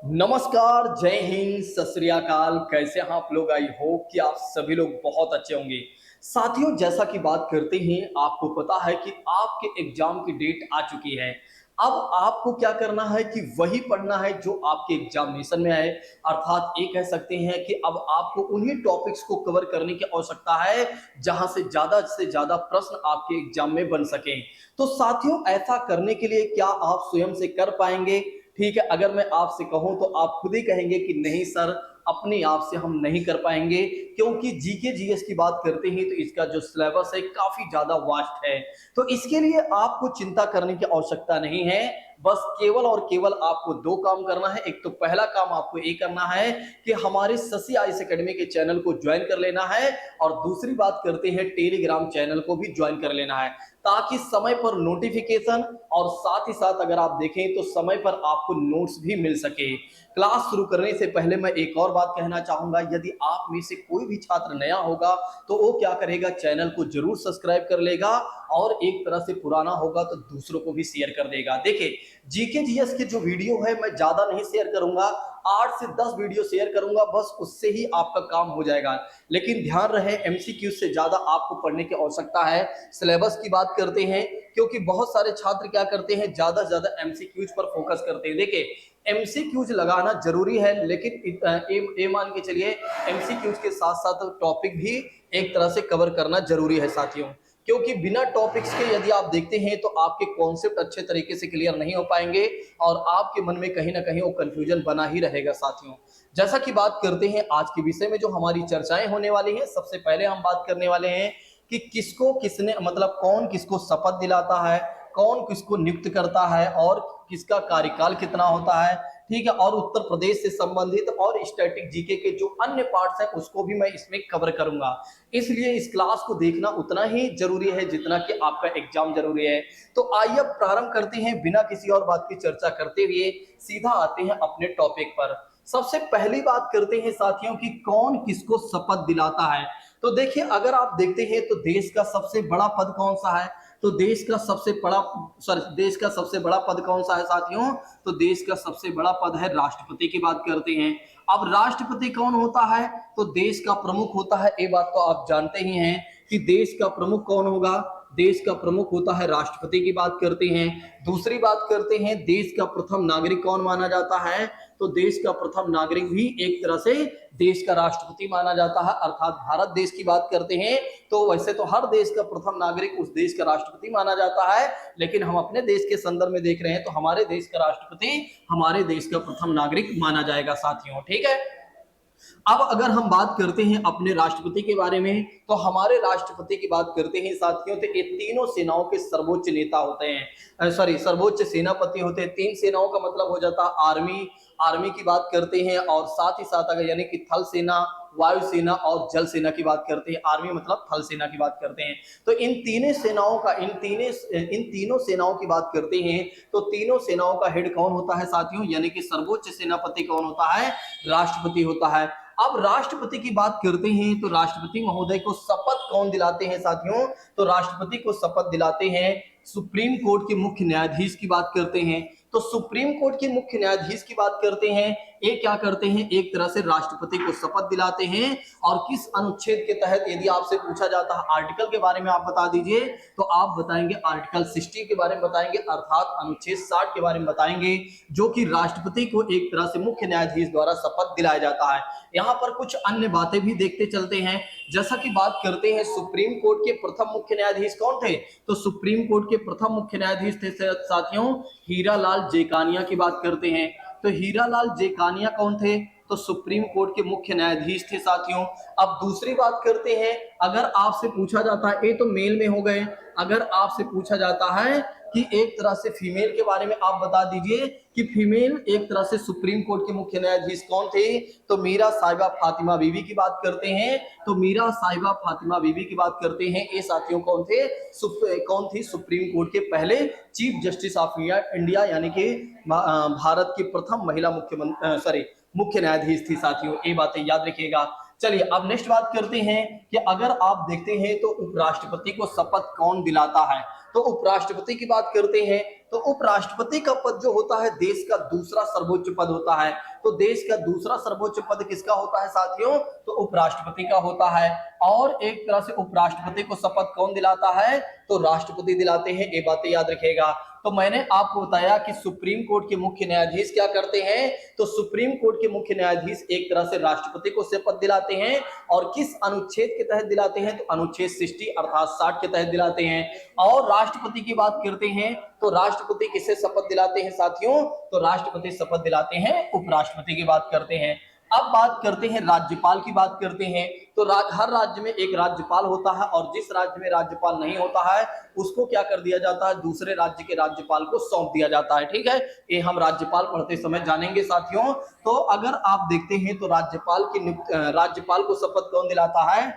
नमस्कार, जय हिंद, सत श्री अकाल। कैसे हैं आप लोग? आई होप कि आप सभी लोग बहुत अच्छे होंगे। साथियों, जैसा कि बात करते हैं, आपको पता है कि आपके एग्जाम की डेट आ चुकी है। अब आपको क्या करना है कि वही पढ़ना है जो आपके एग्जामिनेशन में आए। अर्थात ये कह सकते हैं कि अब आपको उन्हीं टॉपिक्स को कवर करने की आवश्यकता है जहां से ज्यादा प्रश्न आपके एग्जाम में बन सके। तो साथियों, ऐसा करने के लिए क्या आप स्वयं से कर पाएंगे? ठीक है, अगर मैं आपसे कहूं तो आप खुद ही कहेंगे कि नहीं सर, अपने आप से हम नहीं कर पाएंगे, क्योंकि जीके जीएस की बात करते हैं तो इसका जो सिलेबस है काफी ज्यादा वास्ट है। तो इसके लिए आपको चिंता करने की आवश्यकता नहीं है। बस केवल और केवल आपको दो काम करना है। एक तो पहला काम आपको ये करना है कि हमारे शशि आईएएस एकेडमी के चैनल को ज्वाइन कर लेना है, और दूसरी बात करते हैं टेलीग्राम चैनल को भी ज्वाइन कर लेना है, ताकि समय पर नोटिफिकेशन और साथ ही साथ अगर आप देखें तो समय पर आपको नोट्स भी मिल सके। क्लास शुरू करने से पहले मैं एक और बात कहना चाहूंगा, यदि आप में से कोई भी छात्र नया होगा तो वो क्या करेगा, चैनल को जरूर सब्सक्राइब कर लेगा, और एक तरह से पुराना होगा तो दूसरों को भी शेयर कर देगा। देखिए, जीके जीएस की जो वीडियो है मैं ज्यादा नहीं शेयर करूंगा, 8 से 10 वीडियो शेयर करूंगा, बस उससे ही आपका काम हो जाएगा। लेकिन ध्यान रहे, एमसीक्यू से ज्यादा आपको पढ़ने की आवश्यकता है। सिलेबस की बात करते हैं, क्योंकि बहुत सारे छात्र क्या करते हैं, ज्यादा से ज्यादा एमसीक्यूज पर फोकस करते हैं। देखिए, एमसीक्यूज लगाना जरूरी है, लेकिन ए मान के चलिए एमसीक्यूज के साथ साथ टॉपिक भी एक तरह से कवर करना जरूरी है साथियों। क्योंकि बिना टॉपिक्स के यदि आप देखते हैं तो आपके कॉन्सेप्ट अच्छे तरीके से क्लियर नहीं हो पाएंगे, और आपके मन में कहीं ना कहीं वो कंफ्यूजन बना ही रहेगा साथियों। जैसा कि बात करते हैं आज के विषय में जो हमारी चर्चाएं होने वाली हैं, सबसे पहले हम बात करने वाले हैं कि किसको किसने, मतलब कौन किसको शपथ दिलाता है, कौन किसको नियुक्त करता है, और किसका कार्यकाल कितना होता है। ठीक है, और उत्तर प्रदेश से संबंधित और स्टैटिक जीके के जो अन्य पार्ट्स हैं उसको भी मैं इसमें कवर करूंगा। इसलिए इस क्लास को देखना उतना ही जरूरी है जितना कि आपका एग्जाम जरूरी है। तो आइए अब प्रारंभ करते हैं, बिना किसी और बात की चर्चा करते हुए सीधा आते हैं अपने टॉपिक पर। सबसे पहली बात करते हैं साथियों कि कौन किसको शपथ दिलाता है। तो देखिए, अगर आप देखते हैं तो देश का सबसे बड़ा पद कौन सा है, तो देश का सबसे बड़ा पद कौन सा है साथियों, तो देश का सबसे बड़ा पद है राष्ट्रपति की बात करते हैं। अब राष्ट्रपति कौन होता है, तो देश का प्रमुख होता है। ये बात तो आप जानते ही हैं कि देश का प्रमुख कौन होगा, देश का प्रमुख होता है राष्ट्रपति की बात करते हैं। दूसरी बात करते हैं, देश का प्रथम नागरिक कौन माना जाता है, तो देश का प्रथम नागरिक भी एक तरह से देश का राष्ट्रपति माना जाता है। अर्थात भारत देश की बात करते हैं तो वैसे तो हर देश का प्रथम नागरिक उस देश का राष्ट्रपति माना जाता है, लेकिन हम अपने देश के संदर्भ में देख रहे हैं तो हमारे देश का राष्ट्रपति हमारे देश का प्रथम नागरिक माना जाएगा साथियों। ठीक है, अब अगर हम बात करते हैं अपने राष्ट्रपति के बारे में, तो हमारे राष्ट्रपति की बात करते हैं साथियों, तो ये तीनों सेनाओं के सर्वोच्च नेता होते हैं, सर्वोच्च सेनापति होते हैं। तीन सेनाओं का मतलब हो जाता है आर्मी, आर्मी की बात करते हैं, और साथ ही साथ अगर यानी कि थल सेना, वायुसेना और जल सेना की बात करते हैं। आर्मी मतलब थल सेना की बात करते हैं। तो इन तीनों सेनाओं की बात करते हैं, तो तीनों सेनाओं का हेड कौन होता है साथियों, यानी कि सर्वोच्च सेनापति कौन होता है, राष्ट्रपति होता है। अब राष्ट्रपति की बात करते हैं तो राष्ट्रपति महोदय को शपथ कौन दिलाते हैं साथियों, तो राष्ट्रपति को शपथ दिलाते हैं सुप्रीम कोर्ट के मुख्य न्यायाधीश की बात करते हैं। तो सुप्रीम कोर्ट के मुख्य न्यायाधीश की बात करते हैं, ये क्या करते हैं, एक तरह से राष्ट्रपति को शपथ दिलाते हैं। और किस अनुच्छेद के तहत, यदि आपसे पूछा जाता है आर्टिकल के बारे में आप बता दीजिए, तो आप बताएंगे आर्टिकल 60 के बारे में बताएंगे, अर्थात अनुच्छेद 60 के बारे में बताएंगे, जो कि राष्ट्रपति को एक तरह से मुख्य न्यायाधीश द्वारा शपथ दिलाया जाता है। यहाँ पर कुछ अन्य बातें भी देखते चलते हैं। जैसा कि बात करते हैं सुप्रीम कोर्ट के प्रथम मुख्य न्यायाधीश कौन थे, तो सुप्रीम कोर्ट के प्रथम मुख्य न्यायाधीश थे साथियों हीरालाल जेकानिया की बात करते हैं। तो हीरालाल जेकानिया कौन थे, तो सुप्रीम कोर्ट के मुख्य न्यायाधीश थे साथियों। अब दूसरी बात करते हैं, अगर आपसे पूछा जाता है, ये तो मेल में हो गए, अगर आपसे पूछा जाता है कि एक तरह से फीमेल के बारे में आप बता दीजिए कि फीमेल एक तरह से सुप्रीम कोर्ट के मुख्य न्यायाधीश कौन थे, तो मीरा साहिबा फातिमा बीबी की बात करते हैं। तो मीरा साहिबा फातिमा बीबी की बात करते हैं, ये साथियों कौन थे, कौन थी, सुप्रीम कोर्ट के पहले चीफ जस्टिस ऑफ इंडिया, यानी कि भारत की प्रथम महिला मुख्य न्यायाधीश थी साथियों। ये बातें याद रखिएगा। चलिए अब नेक्स्ट बात करते हैं कि अगर आप देखते हैं तो उपराष्ट्रपति को शपथ कौन दिलाता है। तो उपराष्ट्रपति की बात करते हैं तो उपराष्ट्रपति का पद जो होता है देश का दूसरा सर्वोच्च पद होता है। तो देश का दूसरा सर्वोच्च पद किसका होता है साथियों? तो उपराष्ट्रपति का होता है। और एक तरह से उपराष्ट्रपति को शपथ कौन दिलाता है? तो राष्ट्रपति दिलाते हैं, ये बातें याद रखिएगा। तो मैंने आपको बताया कि सुप्रीम कोर्ट के मुख्य न्यायाधीश क्या करते हैं। तो सुप्रीम कोर्ट के मुख्य न्यायाधीश एक तरह से राष्ट्रपति को शपथ दिलाते हैं और किस अनुच्छेद के तहत दिलाते हैं? तो अनुच्छेद 60 अर्थात 60 के तहत दिलाते हैं। और राष्ट्रपति की बात करते हैं तो राष्ट्रपति किससे शपथ दिलाते हैं साथियों? तो राष्ट्रपति शपथ दिलाते हैं उपराष्ट्रपति की बात करते हैं। अब बात करते हैं राज्यपाल की बात करते हैं। तो हर राज्य में एक राज्यपाल होता है और जिस राज्य में राज्यपाल नहीं होता है उसको क्या कर दिया जाता है? दूसरे राज्य के राज्यपाल को सौंप दिया जाता है। ठीक है, ये हम राज्यपाल पढ़ते समय जानेंगे साथियों। तो अगर आप देखते हैं तो राज्यपाल को शपथ कौन दिलाता है?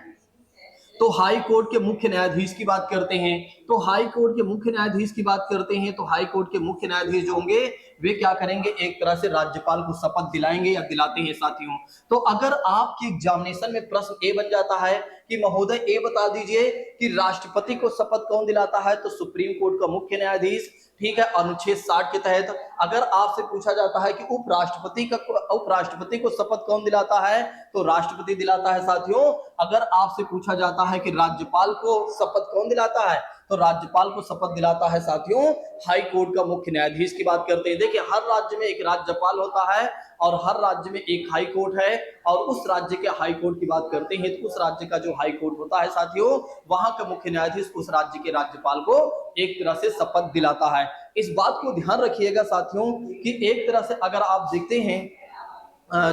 तो हाई कोर्ट के मुख्य न्यायाधीश की बात करते हैं। तो हाई कोर्ट के मुख्य न्यायाधीश की बात करते हैं तो हाई कोर्ट के मुख्य न्यायाधीश जो होंगे वे क्या करेंगे? एक तरह से राज्यपाल को शपथ दिलाएंगे या दिलाते हैं साथियों। तो अगर आपके एग्जामिनेशन में प्रश्न ए बन जाता है कि महोदय ए बता दीजिए कि राष्ट्रपति को शपथ कौन दिलाता है? तो सुप्रीम कोर्ट का मुख्य न्यायाधीश। ठीक है, अनुच्छेद 60 के तहत। अगर आपसे पूछा जाता है कि उपराष्ट्रपति को शपथ कौन दिलाता है? तो राष्ट्रपति दिलाता है साथियों। अगर आपसे पूछा जाता है कि राज्यपाल को शपथ कौन दिलाता है? तो राज्यपाल को शपथ दिलाता है साथियों हाई कोर्ट का मुख्य न्यायाधीश की बात करते हैं। देखिए हर राज्य में एक राज्यपाल होता है और हर राज्य में एक हाई कोर्ट है और उस राज्य के हाई कोर्ट की बात करते हैं तो उस राज्य का जो हाई कोर्ट होता है साथियों वहां का मुख्य न्यायाधीश उस राज्य के राज्यपाल को एक तरह से शपथ दिलाता है। इस बात को ध्यान रखिएगा साथियों कि एक तरह से अगर आप देखते हैं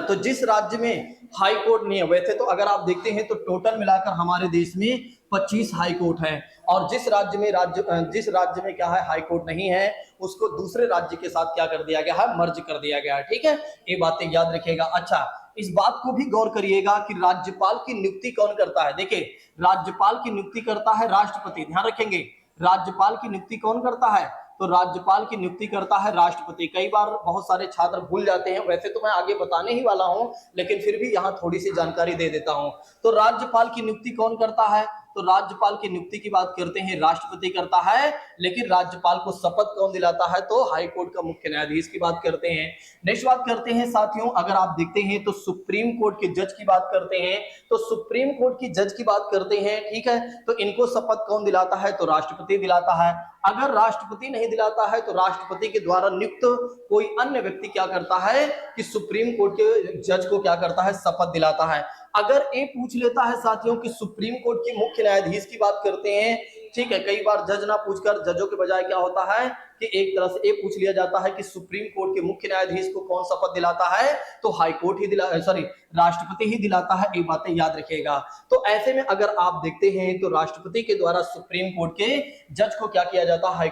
तो जिस राज्य में हाई कोर्ट नहीं है, वैसे तो अगर आप देखते हैं तो टोटल मिलाकर हमारे देश में 25 हाई कोर्ट है और जिस राज्य में क्या है हाई कोर्ट नहीं है उसको दूसरे राज्य के साथ क्या कर दिया गया है? मर्ज कर दिया गया है। ठीक है, ये बातें याद रखिएगा। अच्छा, इस बात को भी गौर करिएगा कि राज्यपाल की नियुक्ति कौन करता है? देखिए राज्यपाल की नियुक्ति करता है राष्ट्रपति। ध्यान रखेंगे, राज्यपाल की नियुक्ति कौन करता है? तो राज्यपाल की नियुक्ति करता है राष्ट्रपति। कई बार बहुत सारे छात्र भूल जाते हैं, वैसे तो मैं आगे बताने ही वाला हूं लेकिन फिर भी यहां थोड़ी सी जानकारी दे देता हूं। तो राज्यपाल की नियुक्ति कौन करता है? तो राज्यपाल की नियुक्ति की बात करते हैं राष्ट्रपति करता है, लेकिन राज्यपाल को शपथ कौन दिलाता है? तो हाई कोर्ट का मुख्य न्यायाधीश की बात करते हैं। नेक्स्ट बात करते हैं साथियों, अगर आप देखते हैं तो सुप्रीम कोर्ट के जज की बात करते हैं। तो सुप्रीम कोर्ट की जज की बात करते हैं, ठीक है, तो इनको शपथ कौन दिलाता है? तो राष्ट्रपति दिलाता है। अगर राष्ट्रपति नहीं दिलाता है तो राष्ट्रपति के द्वारा नियुक्त कोई अन्य व्यक्ति क्या करता है कि सुप्रीम कोर्ट के जज को क्या करता है? शपथ दिलाता है। अगर ये पूछ लेता है साथियों कि सुप्रीम कोर्ट के मुख्य न्यायाधीश की बात करते हैं, ठीक है, कई बार जज ना पूछकर जजों के बजाय क्या होता है कि एक तरह से ये पूछ लिया जाता है कि सुप्रीम कोर्ट के मुख्य न्यायाधीश को कौन शपथ दिलाता है? तो हाई कोर्ट ही राष्ट्रपति ही दिलाता है। ये बातें याद रखिएगा। तो ऐसे में अगर आप देखते हैं तो राष्ट्रपति के द्वारा सुप्रीम कोर्ट के जज को क्या किया जाता है?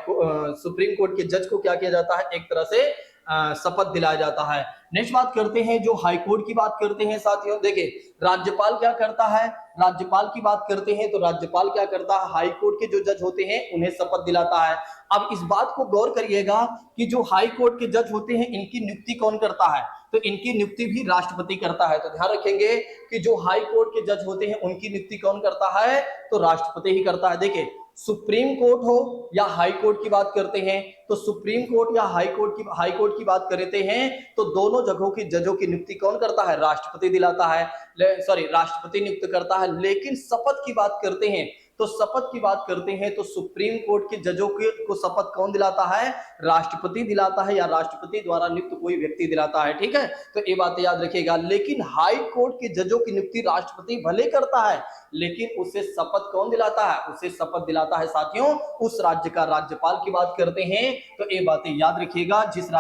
सुप्रीम कोर्ट के जज को क्या किया जाता है? एक तरह से शपथ दिलाया जाता है। नेक्स्ट बात करते हैं जो हाई कोर्ट की बात करते हैं साथियों। देखिए राज्यपाल क्या करता है? राज्यपाल की बात करते हैं तो राज्यपाल क्या करता है? हाई कोर्ट के जो जज होते हैं उन्हें शपथ दिलाता है। अब इस बात को गौर करिएगा कि जो हाई कोर्ट के जज होते हैं इनकी नियुक्ति कौन करता है? तो इनकी नियुक्ति भी राष्ट्रपति करता है। तो ध्यान रखेंगे कि जो हाई कोर्ट के जज होते हैं उनकी नियुक्ति कौन करता है? तो राष्ट्रपति ही करता है। देखिए सुप्रीम कोर्ट हो या हाई कोर्ट की बात करते हैं तो सुप्रीम कोर्ट या हाई कोर्ट की बात करते हैं तो दोनों जगहों की जजों की नियुक्ति कौन करता है? राष्ट्रपति दिलाता है, राष्ट्रपति नियुक्त करता है। लेकिन शपथ की बात करते हैं तो सुप्रीम कोर्ट के जजों को शपथ कौन दिलाता है? राष्ट्रपति दिलाता है या राष्ट्रपति द्वारा नियुक्त कोई व्यक्ति दिलाता है। ठीक है, तो ये बात याद रखिएगा। लेकिन हाई कोर्ट के जजों की नियुक्ति राष्ट्रपति भले करता है लेकिन उसे शपथ कौन दिलाता है? उसे शपथ दिलाता है साथियों उस राज्य का राज्यपाल की बात करते हैं। तो ये बातें याद रखिएगा जिस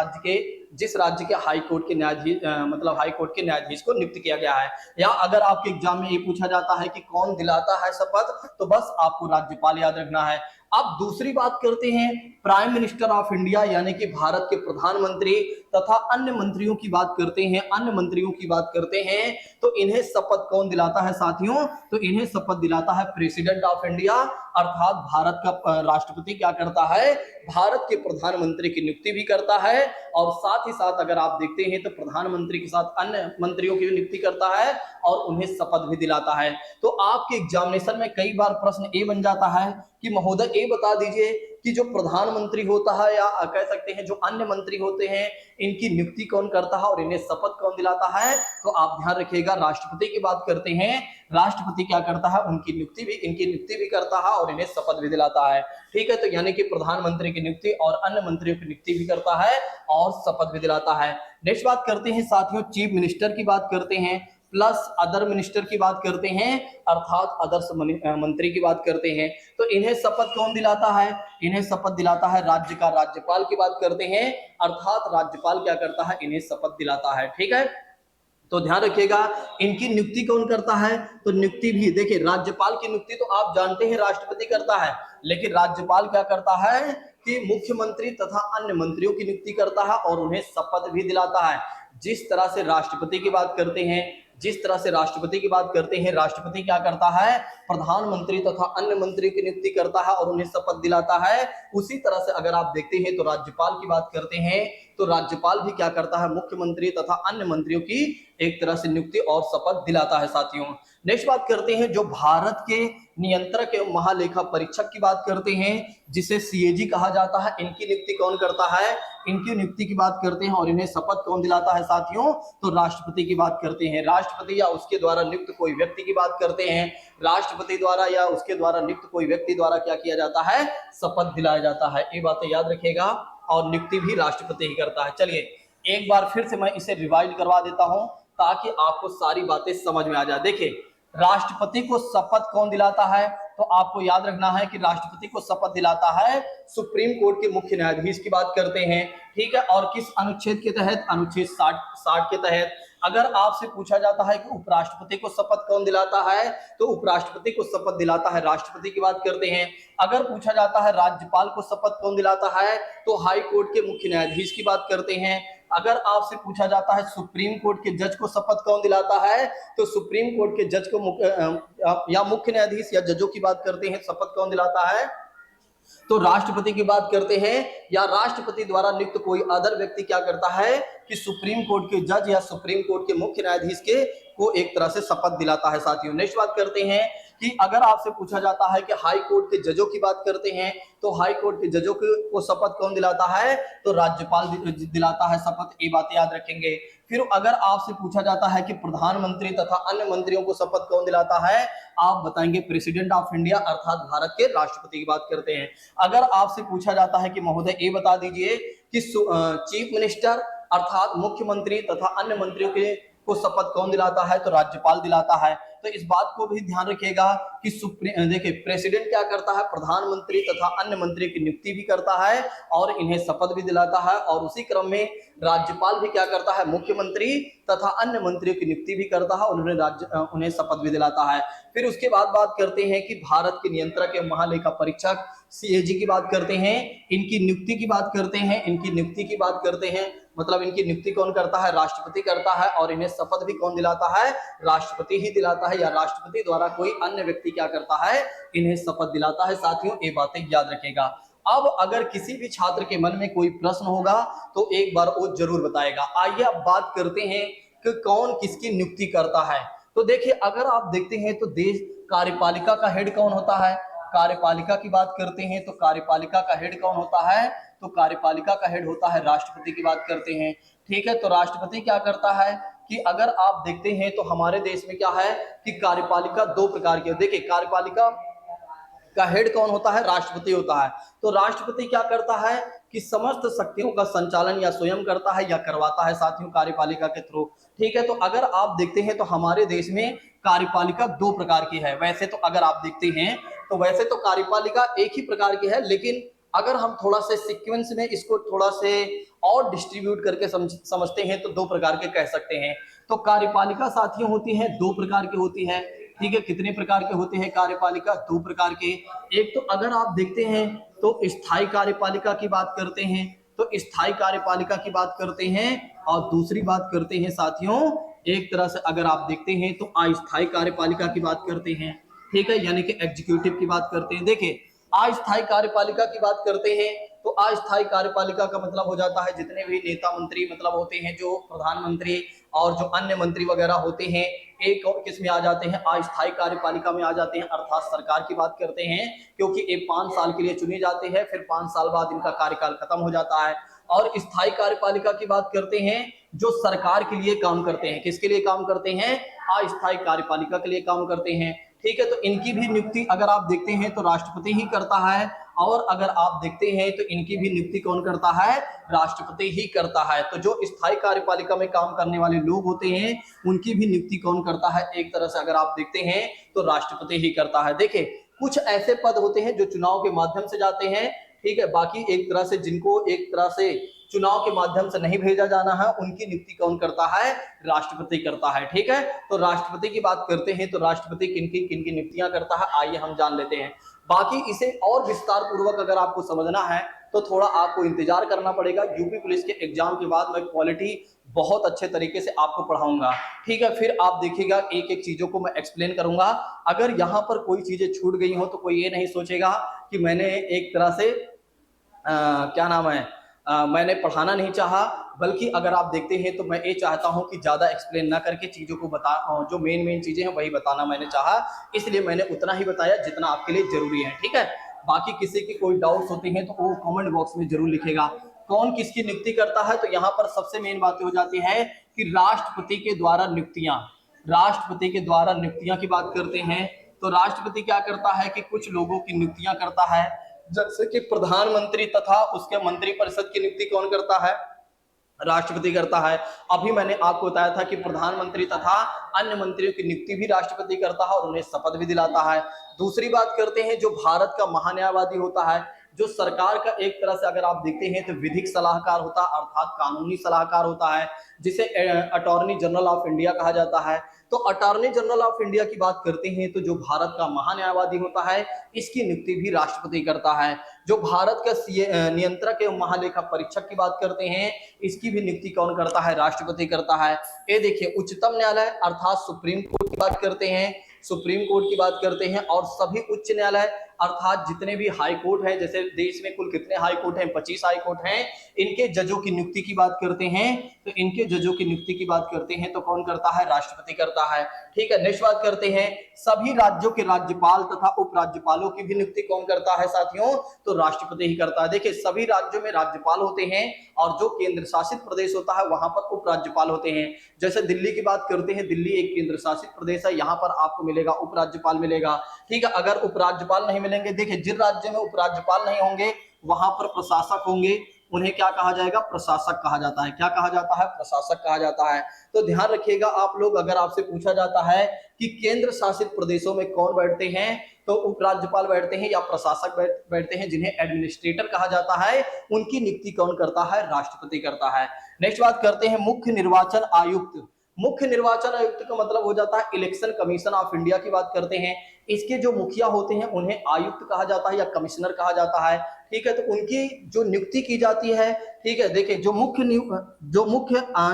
राज्य के हाई कोर्ट के न्यायाधीश को नियुक्त किया गया है। या अगर आपके एग्जाम में ये पूछा जाता है कि कौन दिलाता है शपथ तो बस आपको राज्यपाल याद रखना है। अब दूसरी बात करते हैं प्राइम मिनिस्टर ऑफ इंडिया यानी कि भारत के प्रधानमंत्री तथा अन्य मंत्रियों की बात करते हैं तो इन्हें शपथ कौन दिलाता है साथियों? तो इन्हें शपथ दिलाता है प्रेसिडेंट ऑफ इंडिया अर्थात भारत का राष्ट्रपति क्या करता है, भारत के प्रधानमंत्री की नियुक्ति भी करता है और साथ ही साथ अगर आप देखते हैं तो प्रधानमंत्री के साथ अन्य मंत्रियों की भी नियुक्ति करता है और उन्हें शपथ भी दिलाता है। तो आपके एग्जामिनेशन में कई बार प्रश्न ये बन जाता है कि महोदय ये बता दीजिए कि जो प्रधानमंत्री होता है या कह सकते हैं जो अन्य मंत्री होते हैं, इनकी नियुक्ति कौन करता है और इन्हें शपथ कौन दिलाता है। तो आप ध्यान रखिएगा, राष्ट्रपति की बात करते हैं, राष्ट्रपति क्या करता है, इनकी नियुक्ति भी करता है और इन्हें शपथ भी दिलाता है। ठीक है, तो यानी कि प्रधानमंत्री की नियुक्ति और अन्य मंत्रियों की नियुक्ति भी करता है और शपथ भी दिलाता है। नेक्स्ट बात करते हैं साथियों, चीफ मिनिस्टर की बात करते हैं प्लस अदर मिनिस्टर की बात करते हैं, अर्थात अदर्स मंत्री की बात करते हैं। तो इन्हें शपथ कौन दिलाता है, इन्हें शपथ दिलाता है राज्य का राज्यपाल की बात करते हैं, अर्थात राज्यपाल क्या करता है, इन्हें शपथ दिलाता है। ठीक है, तो ध्यान रखिएगा इनकी नियुक्ति कौन करता है। तो नियुक्ति भी देखिए, राज्यपाल की नियुक्ति तो आप जानते हैं राष्ट्रपति करता है, लेकिन राज्यपाल क्या करता है कि मुख्यमंत्री तथा अन्य मंत्रियों की नियुक्ति करता है और उन्हें शपथ भी दिलाता है। जिस तरह से राष्ट्रपति की बात करते हैं, राष्ट्रपति क्या करता है, प्रधानमंत्री तथा अन्य मंत्री की नियुक्ति करता है और उन्हें शपथ दिलाता है। उसी तरह से अगर आप देखते हैं तो राज्यपाल की बात करते हैं तो राज्यपाल भी क्या करता है, मुख्यमंत्री तथा अन्य मंत्रियों की एक तरह से नियुक्ति और शपथ दिलाता है साथियों। नेक्स्ट बात करते हैं जो भारत के नियंत्रक एवं महालेखा परीक्षक की बात करते हैं, जिसे सीएजी कहा जाता है, इनकी नियुक्ति कौन करता है, इनकी नियुक्ति की बात करते हैं और इन्हें शपथ कौन दिलाता है साथियों, तो राष्ट्रपति की बात करते हैं। राष्ट्रपति या उसके द्वारा नियुक्त कोई व्यक्ति की बात करते हैं, राष्ट्रपति द्वारा या उसके द्वारा नियुक्त कोई व्यक्ति द्वारा क्या किया जाता है, शपथ दिलाया जाता है। ये बातें याद रखिएगा, और नियुक्ति भी राष्ट्रपति ही करता है। चलिए एक बार फिर से मैं इसे रिवाइज करवा देता हूं ताकि आपको सारी बातें समझ में आ जाए। देखिए, राष्ट्रपति को शपथ कौन दिलाता है, तो आपको याद रखना है कि राष्ट्रपति को शपथ दिलाता है सुप्रीम कोर्ट के मुख्य न्यायाधीश की बात करते हैं। ठीक है, और किस अनुच्छेद के तहत, अनुच्छेद 60 के तहत। अगर आपसे पूछा जाता है कि उपराष्ट्रपति को शपथ कौन दिलाता है, तो उपराष्ट्रपति को शपथ दिलाता है राष्ट्रपति की बात करते हैं। अगर पूछा जाता है राज्यपाल को शपथ कौन दिलाता है, तो हाई कोर्ट के मुख्य न्यायाधीश की बात करते हैं। अगर आपसे पूछा जाता है सुप्रीम कोर्ट के जज को शपथ कौन दिलाता है, तो सुप्रीम कोर्ट के जज को या मुख्य न्यायाधीश या जजों की बात करते हैं, शपथ कौन दिलाता है, तो राष्ट्रपति की बात करते हैं। या राष्ट्रपति द्वारा नियुक्त कोई अदर व्यक्ति क्या करता है कि सुप्रीम कोर्ट के जज या सुप्रीम कोर्ट के मुख्य न्यायाधीश के को एक तरह से शपथ दिलाता है साथियों। नेक्स्ट बात करते हैं कि अगर आपसे पूछा जाता है कि हाई कोर्ट के जजों की बात करते हैं, तो हाई कोर्ट के जजों को शपथ कौन दिलाता है, तो राज्यपाल दिलाता है शपथ। ये बातें याद रखेंगे। फिर अगर आपसे पूछा जाता है कि प्रधानमंत्री तथा अन्य मंत्रियों को शपथ कौन दिलाता है, आप बताएंगे प्रेसिडेंट ऑफ इंडिया, अर्थात भारत के राष्ट्रपति की बात करते हैं। अगर आपसे पूछा जाता है कि महोदय ये बता दीजिए कि चीफ मिनिस्टर अर्थात मुख्यमंत्री तथा अन्य मंत्रियों को शपथ कौन दिलाता है, तो राज्यपाल दिलाता है। तो इस बात को भी ध्यान रखिएगा कि देखिए प्रेसिडेंट क्या करता है, प्रधानमंत्री तथा अन्य मंत्री की नियुक्ति भी करता है और इन्हें शपथ भी दिलाता है, और उसी क्रम में राज्यपाल भी क्या करता है, मुख्यमंत्री तथा अन्य मंत्रियों की नियुक्ति भी करता है और उन्हें शपथ भी दिलाता है। फिर उसके बाद बात करते हैं कि भारत के नियंत्रक एवं महालेखा परीक्षक सीएजी की बात करते हैं, इनकी नियुक्ति की बात करते हैं, मतलब इनकी नियुक्ति कौन करता है, राष्ट्रपति करता है, और इन्हें शपथ भी कौन दिलाता है, राष्ट्रपति ही दिलाता है, या राष्ट्रपति द्वारा कोई अन्य व्यक्ति क्या करता है, इन्हें शपथ दिलाता है। साथियों ये बातें याद रखेगा। अब अगर किसी भी छात्र के मन में कोई प्रश्न होगा तो एक बार वो जरूर बताएगा। आइए अब बात करते हैं कि कौन किसकी नियुक्ति करता है। तो देखिए, अगर आप देखते हैं तो देश कार्यपालिका का हेड कौन होता है, कार्यपालिका की बात करते हैं तो कार्यपालिका का हेड कौन होता है, तो कार्यपालिका का हेड होता है राष्ट्रपति की बात करते हैं। ठीक है, तो राष्ट्रपति क्या करता है कि अगर आप देखते हैं तो हमारे देश में क्या है कि कार्यपालिका दो प्रकार की है। देखिए, कार्यपालिका का हेड कौन होता है, राष्ट्रपति होता है। तो राष्ट्रपति क्या करता है कि समस्त शक्तियों का संचालन या स्वयं करता है या करवाता है साथियों, कार्यपालिका के थ्रू। ठीक है, तो अगर आप देखते हैं तो हमारे देश में कार्यपालिका दो प्रकार की है। वैसे तो अगर आप देखते हैं तो वैसे तो कार्यपालिका एक ही प्रकार की है, लेकिन अगर हम थोड़ा से सीक्वेंस में इसको थोड़ा से और डिस्ट्रीब्यूट करके समझते हैं तो दो प्रकार के कह सकते हैं। तो कार्यपालिका साथियों होती है दो प्रकार की होती है। ठीक है, कितने प्रकार के होते हैं कार्यपालिका, दो प्रकार के। एक तो अगर आप देखते हैं तो स्थायी कार्यपालिका की बात करते हैं, तो स्थायी कार्यपालिका की बात करते हैं, और दूसरी बात करते हैं साथियों एक तरह से अगर आप देखते हैं तो अस्थायी कार्यपालिका की बात करते हैं। ठीक है, यानी कि एग्जीक्यूटिव की बात करते हैं। देखिए, अस्थायी कार्यपालिका की बात करते हैं तो अस्थायी कार्यपालिका का मतलब हो जाता है जितने भी नेता मंत्री मतलब होते हैं, जो प्रधानमंत्री और जो अन्य मंत्री वगैरह होते हैं, एक और किस में आ जाते हैं, अस्थायी कार्यपालिका में आ जाते हैं, अर्थात सरकार की बात करते हैं, क्योंकि ये 5 साल के लिए चुने जाते हैं, फिर 5 साल बाद इनका कार्यकाल खत्म हो जाता है। और स्थायी कार्यपालिका की बात करते हैं जो सरकार के लिए काम करते हैं, किसके लिए काम करते हैं, अस्थायी कार्यपालिका के लिए काम करते हैं। ठीक है, तो इनकी भी नियुक्ति अगर आप देखते हैं तो राष्ट्रपति ही करता है, और अगर आप देखते हैं तो इनकी भी नियुक्ति कौन करता है, राष्ट्रपति ही करता है। तो जो स्थायी कार्यपालिका में काम करने वाले लोग होते हैं उनकी भी नियुक्ति कौन करता है, एक तरह से अगर आप देखते हैं तो राष्ट्रपति ही करता है। देखिए, कुछ ऐसे पद होते हैं जो चुनाव के माध्यम से जाते हैं, ठीक है, बाकी एक तरह से जिनको एक तरह से चुनाव के माध्यम से नहीं भेजा जाना है उनकी नियुक्ति कौन करता है, राष्ट्रपति करता है। ठीक है, तो राष्ट्रपति की बात करते हैं तो राष्ट्रपति किन की नियुक्तियां करता है, आइए हम जान लेते हैं। बाकी इसे और विस्तार पूर्वक अगर आपको समझना है तो थोड़ा आपको इंतजार करना पड़ेगा। यूपी पुलिस के एग्जाम के बाद मैं क्वालिटी बहुत अच्छे तरीके से आपको पढ़ाऊंगा। ठीक है, फिर आप देखिएगा एक एक चीजों को मैं एक्सप्लेन करूंगा। अगर यहाँ पर कोई चीजें छूट गई हो तो कोई ये नहीं सोचेगा कि मैंने एक तरह से क्या नाम है, मैंने पढ़ाना नहीं चाहा, बल्कि अगर आप देखते हैं तो मैं ये चाहता हूं कि ज्यादा एक्सप्लेन ना करके चीजों को बता, जो मेन चीजें हैं वही बताना मैंने चाहा, इसलिए मैंने उतना ही बताया जितना आपके लिए जरूरी है। ठीक है, बाकी किसी की कोई डाउट्स होते हैं तो वो कमेंट बॉक्स में जरूर लिखेगा। कौन किसकी नियुक्ति करता है, तो यहाँ पर सबसे मेन बातें हो जाती है कि राष्ट्रपति के द्वारा नियुक्तियां, राष्ट्रपति के द्वारा नियुक्तियां की बात करते हैं तो राष्ट्रपति क्या करता है कि कुछ लोगों की नियुक्तियां करता है, जैसे कि प्रधानमंत्री तथा उसके मंत्रिपरिषद की नियुक्ति कौन करता है, राष्ट्रपति करता है। अभी मैंने आपको बताया था कि प्रधानमंत्री तथा अन्य मंत्रियों की नियुक्ति भी राष्ट्रपति करता है और उन्हें शपथ भी दिलाता है। दूसरी बात करते हैं जो भारत का महान्यायवादी होता है, जो सरकार का एक तरह से अगर आप देखते हैं तो विधिक सलाहकार होता है, अर्थात कानूनी सलाहकार होता है, जिसे अटॉर्नी जनरल ऑफ इंडिया कहा जाता है। तो अटॉर्नी जनरल ऑफ इंडिया की बात करते हैं तो जो भारत का महान्यायवादी होता है इसकी नियुक्ति भी राष्ट्रपति करता है। जो भारत का नियंत्रक एवं महालेखा परीक्षक की बात करते हैं इसकी भी नियुक्ति कौन करता है, राष्ट्रपति करता है। ये देखिए, उच्चतम न्यायालय अर्थात सुप्रीम कोर्ट की बात करते हैं, सुप्रीम कोर्ट की बात करते हैं, और सभी उच्च न्यायालय अर्थात जितने भी हाई कोर्ट है, जैसे देश में कुल कितने हाई कोर्ट हैं, 25 हाई कोर्ट हैं, इनके जजों की नियुक्ति की बात करते हैं तो इनके जजों की नियुक्ति की बात करते हैं तो कौन करता है, राष्ट्रपति करता है। ठीक है, नेक्स्ट बात करते हैं सभी राज्यों के राज्यपाल तथा उपराज्यपालों की भी नियुक्ति कौन करता है साथियों, तो राष्ट्रपति ही करता है। देखिए, सभी राज्यों में राज्यपाल होते हैं और जो केंद्र शासित प्रदेश होता है वहां पर उपराज्यपाल होते हैं। जैसे दिल्ली की बात करते हैं, दिल्ली एक केंद्र शासित प्रदेश है, यहाँ पर आपको मिलेगा उपराज्यपाल मिलेगा। ठीक है, अगर उपराज्यपाल नहीं मिलेंगे, देखिए जिन राज्य में उपराज्यपाल नहीं होंगे वहां पर प्रशासक होंगे, उन्हें क्या कहा जाएगा, प्रशासक कहा जाता है। क्या कहा जाता है, प्रशासक कहा जाता है। तो ध्यान रखिएगा आप लोग, अगर आपसे पूछा जाता है कि केंद्र शासित प्रदेशों में कौन बैठते हैं तो उपराज्यपाल बैठते हैं या प्रशासक बैठते हैं, जिन्हें एडमिनिस्ट्रेटर कहा जाता है, उनकी नियुक्ति कौन करता है, राष्ट्रपति करता है। नेक्स्ट बात करते हैं मुख्य निर्वाचन आयुक्त। मुख्य निर्वाचन आयुक्त का मतलब हो जाता है इलेक्शन कमीशन ऑफ इंडिया की बात करते हैं। इसके जो मुखिया होते हैं उन्हें आयुक्त कहा जाता है या कमिश्नर कहा जाता है। ठीक है, तो उनकी जो नियुक्ति की जाती है, ठीक है, देखिए जो मुख्य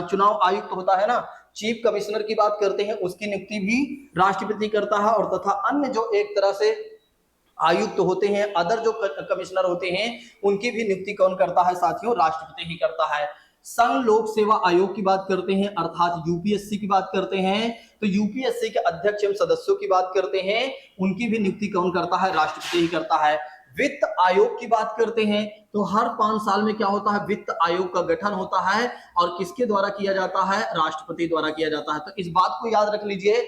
चुनाव आयुक्त होता है ना, चीफ कमिश्नर की बात करते हैं, उसकी नियुक्ति भी राष्ट्रपति करता है, और तथा अन्य जो एक तरह से आयुक्त होते हैं, अदर जो कमिश्नर होते हैं, उनकी भी नियुक्ति कौन करता है साथियों, राष्ट्रपति ही करता है। संघ लोक सेवा आयोग की बात करते हैं अर्थात यूपीएससी की बात करते हैं, तो यूपीएससी के अध्यक्ष एवं सदस्यों की बात करते हैं, उनकी भी नियुक्ति कौन करता है, राष्ट्रपति ही करता है। वित्त आयोग की बात करते हैं तो हर 5 साल में क्या होता है, वित्त आयोग का गठन होता है, और किसके द्वारा किया जाता है, राष्ट्रपति द्वारा किया जाता है। तो इस बात को याद रख लीजिए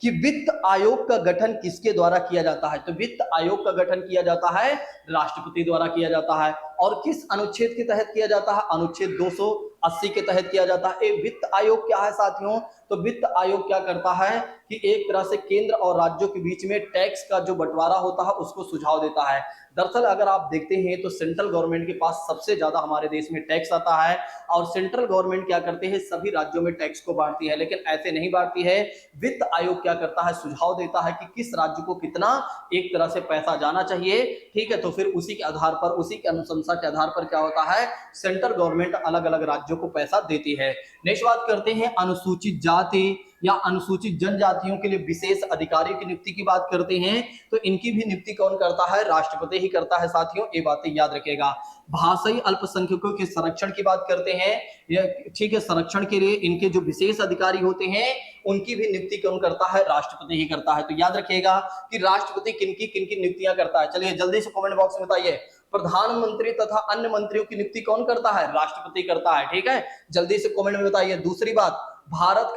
कि वित्त आयोग का गठन किसके द्वारा किया जाता है, तो वित्त आयोग का गठन किया जाता है राष्ट्रपति द्वारा किया जाता है। और किस अनुच्छेद के तहत किया जाता है, अनुच्छेद 280 के तहत किया जाता है। वित्त आयोग क्या है साथियों, तो वित्त आयोग क्या करता है कि एक तरह से केंद्र और राज्यों के बीच में टैक्स का जो बंटवारा होता है उसको सुझाव देता है। दरअसल अगर आप देखते हैं तो सेंट्रल गवर्नमेंट के पास सबसे ज्यादा हमारे देश में टैक्स आता है, और सेंट्रल गवर्नमेंट क्या करते हैं, सभी राज्यों में टैक्स को बांटती है, लेकिन ऐसे नहीं बांटती है। वित्त आयोग क्या करता है, सुझाव देता है कि किस राज्य को कितना एक तरह से पैसा जाना चाहिए। ठीक है, तो फिर उसी के आधार पर, उसी के अनुशंसा के आधार पर क्या होता है, सेंट्रल गवर्नमेंट अलग अलग राज्यों को पैसा देती है। नेक्स्ट बात करते हैं अनुसूचित जाति, या अनुसूचित जनजातियों के लिए विशेष अधिकारियों की नियुक्ति की बात करते हैं तो इनकी भी नियुक्ति कौन करता है, राष्ट्रपति ही करता है। साथियों ये बातें याद रखेगा। भाषाई अल्पसंख्यकों के संरक्षण की बात करते हैं, ठीक है, संरक्षण के लिए इनके जो विशेष अधिकारी होते हैं उनकी भी नियुक्ति कौन करता है, राष्ट्रपति ही करता है। तो याद रखिएगा कि राष्ट्रपति किनकी नियुक्तियां करता है। चलिए जल्दी से कमेंट बॉक्स में बताइए, प्रधानमंत्री तथा अन्य मंत्रियों की नियुक्ति कौन करता है, राष्ट्रपति करता है। ठीक है, जल्दी से कमेंट में बताइए। दूसरी बात, भारत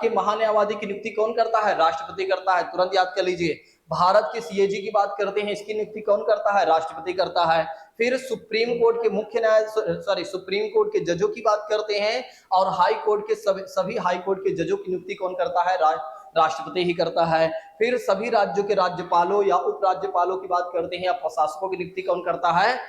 के महान्यायवादी की नियुक्ति कौन करता है, राष्ट्रपति करता है। तुरंत याद कर लीजिए। भारत के सीएजी की बात करते हैं, इसकी नियुक्ति कौन करता है, राष्ट्रपति करता है। फिर सुप्रीम कोर्ट के सुप्रीम कोर्ट के जजों की बात करते हैं और हाई कोर्ट के सभी हाई कोर्ट के जजों की नियुक्ति कौन करता है, राष्ट्रपति ही करता है। फिर सभी राज्यों के राज्यपालों या उपराज्यपालों की बात करते हैं या प्रशासकों की नियुक्ति कौन करता है,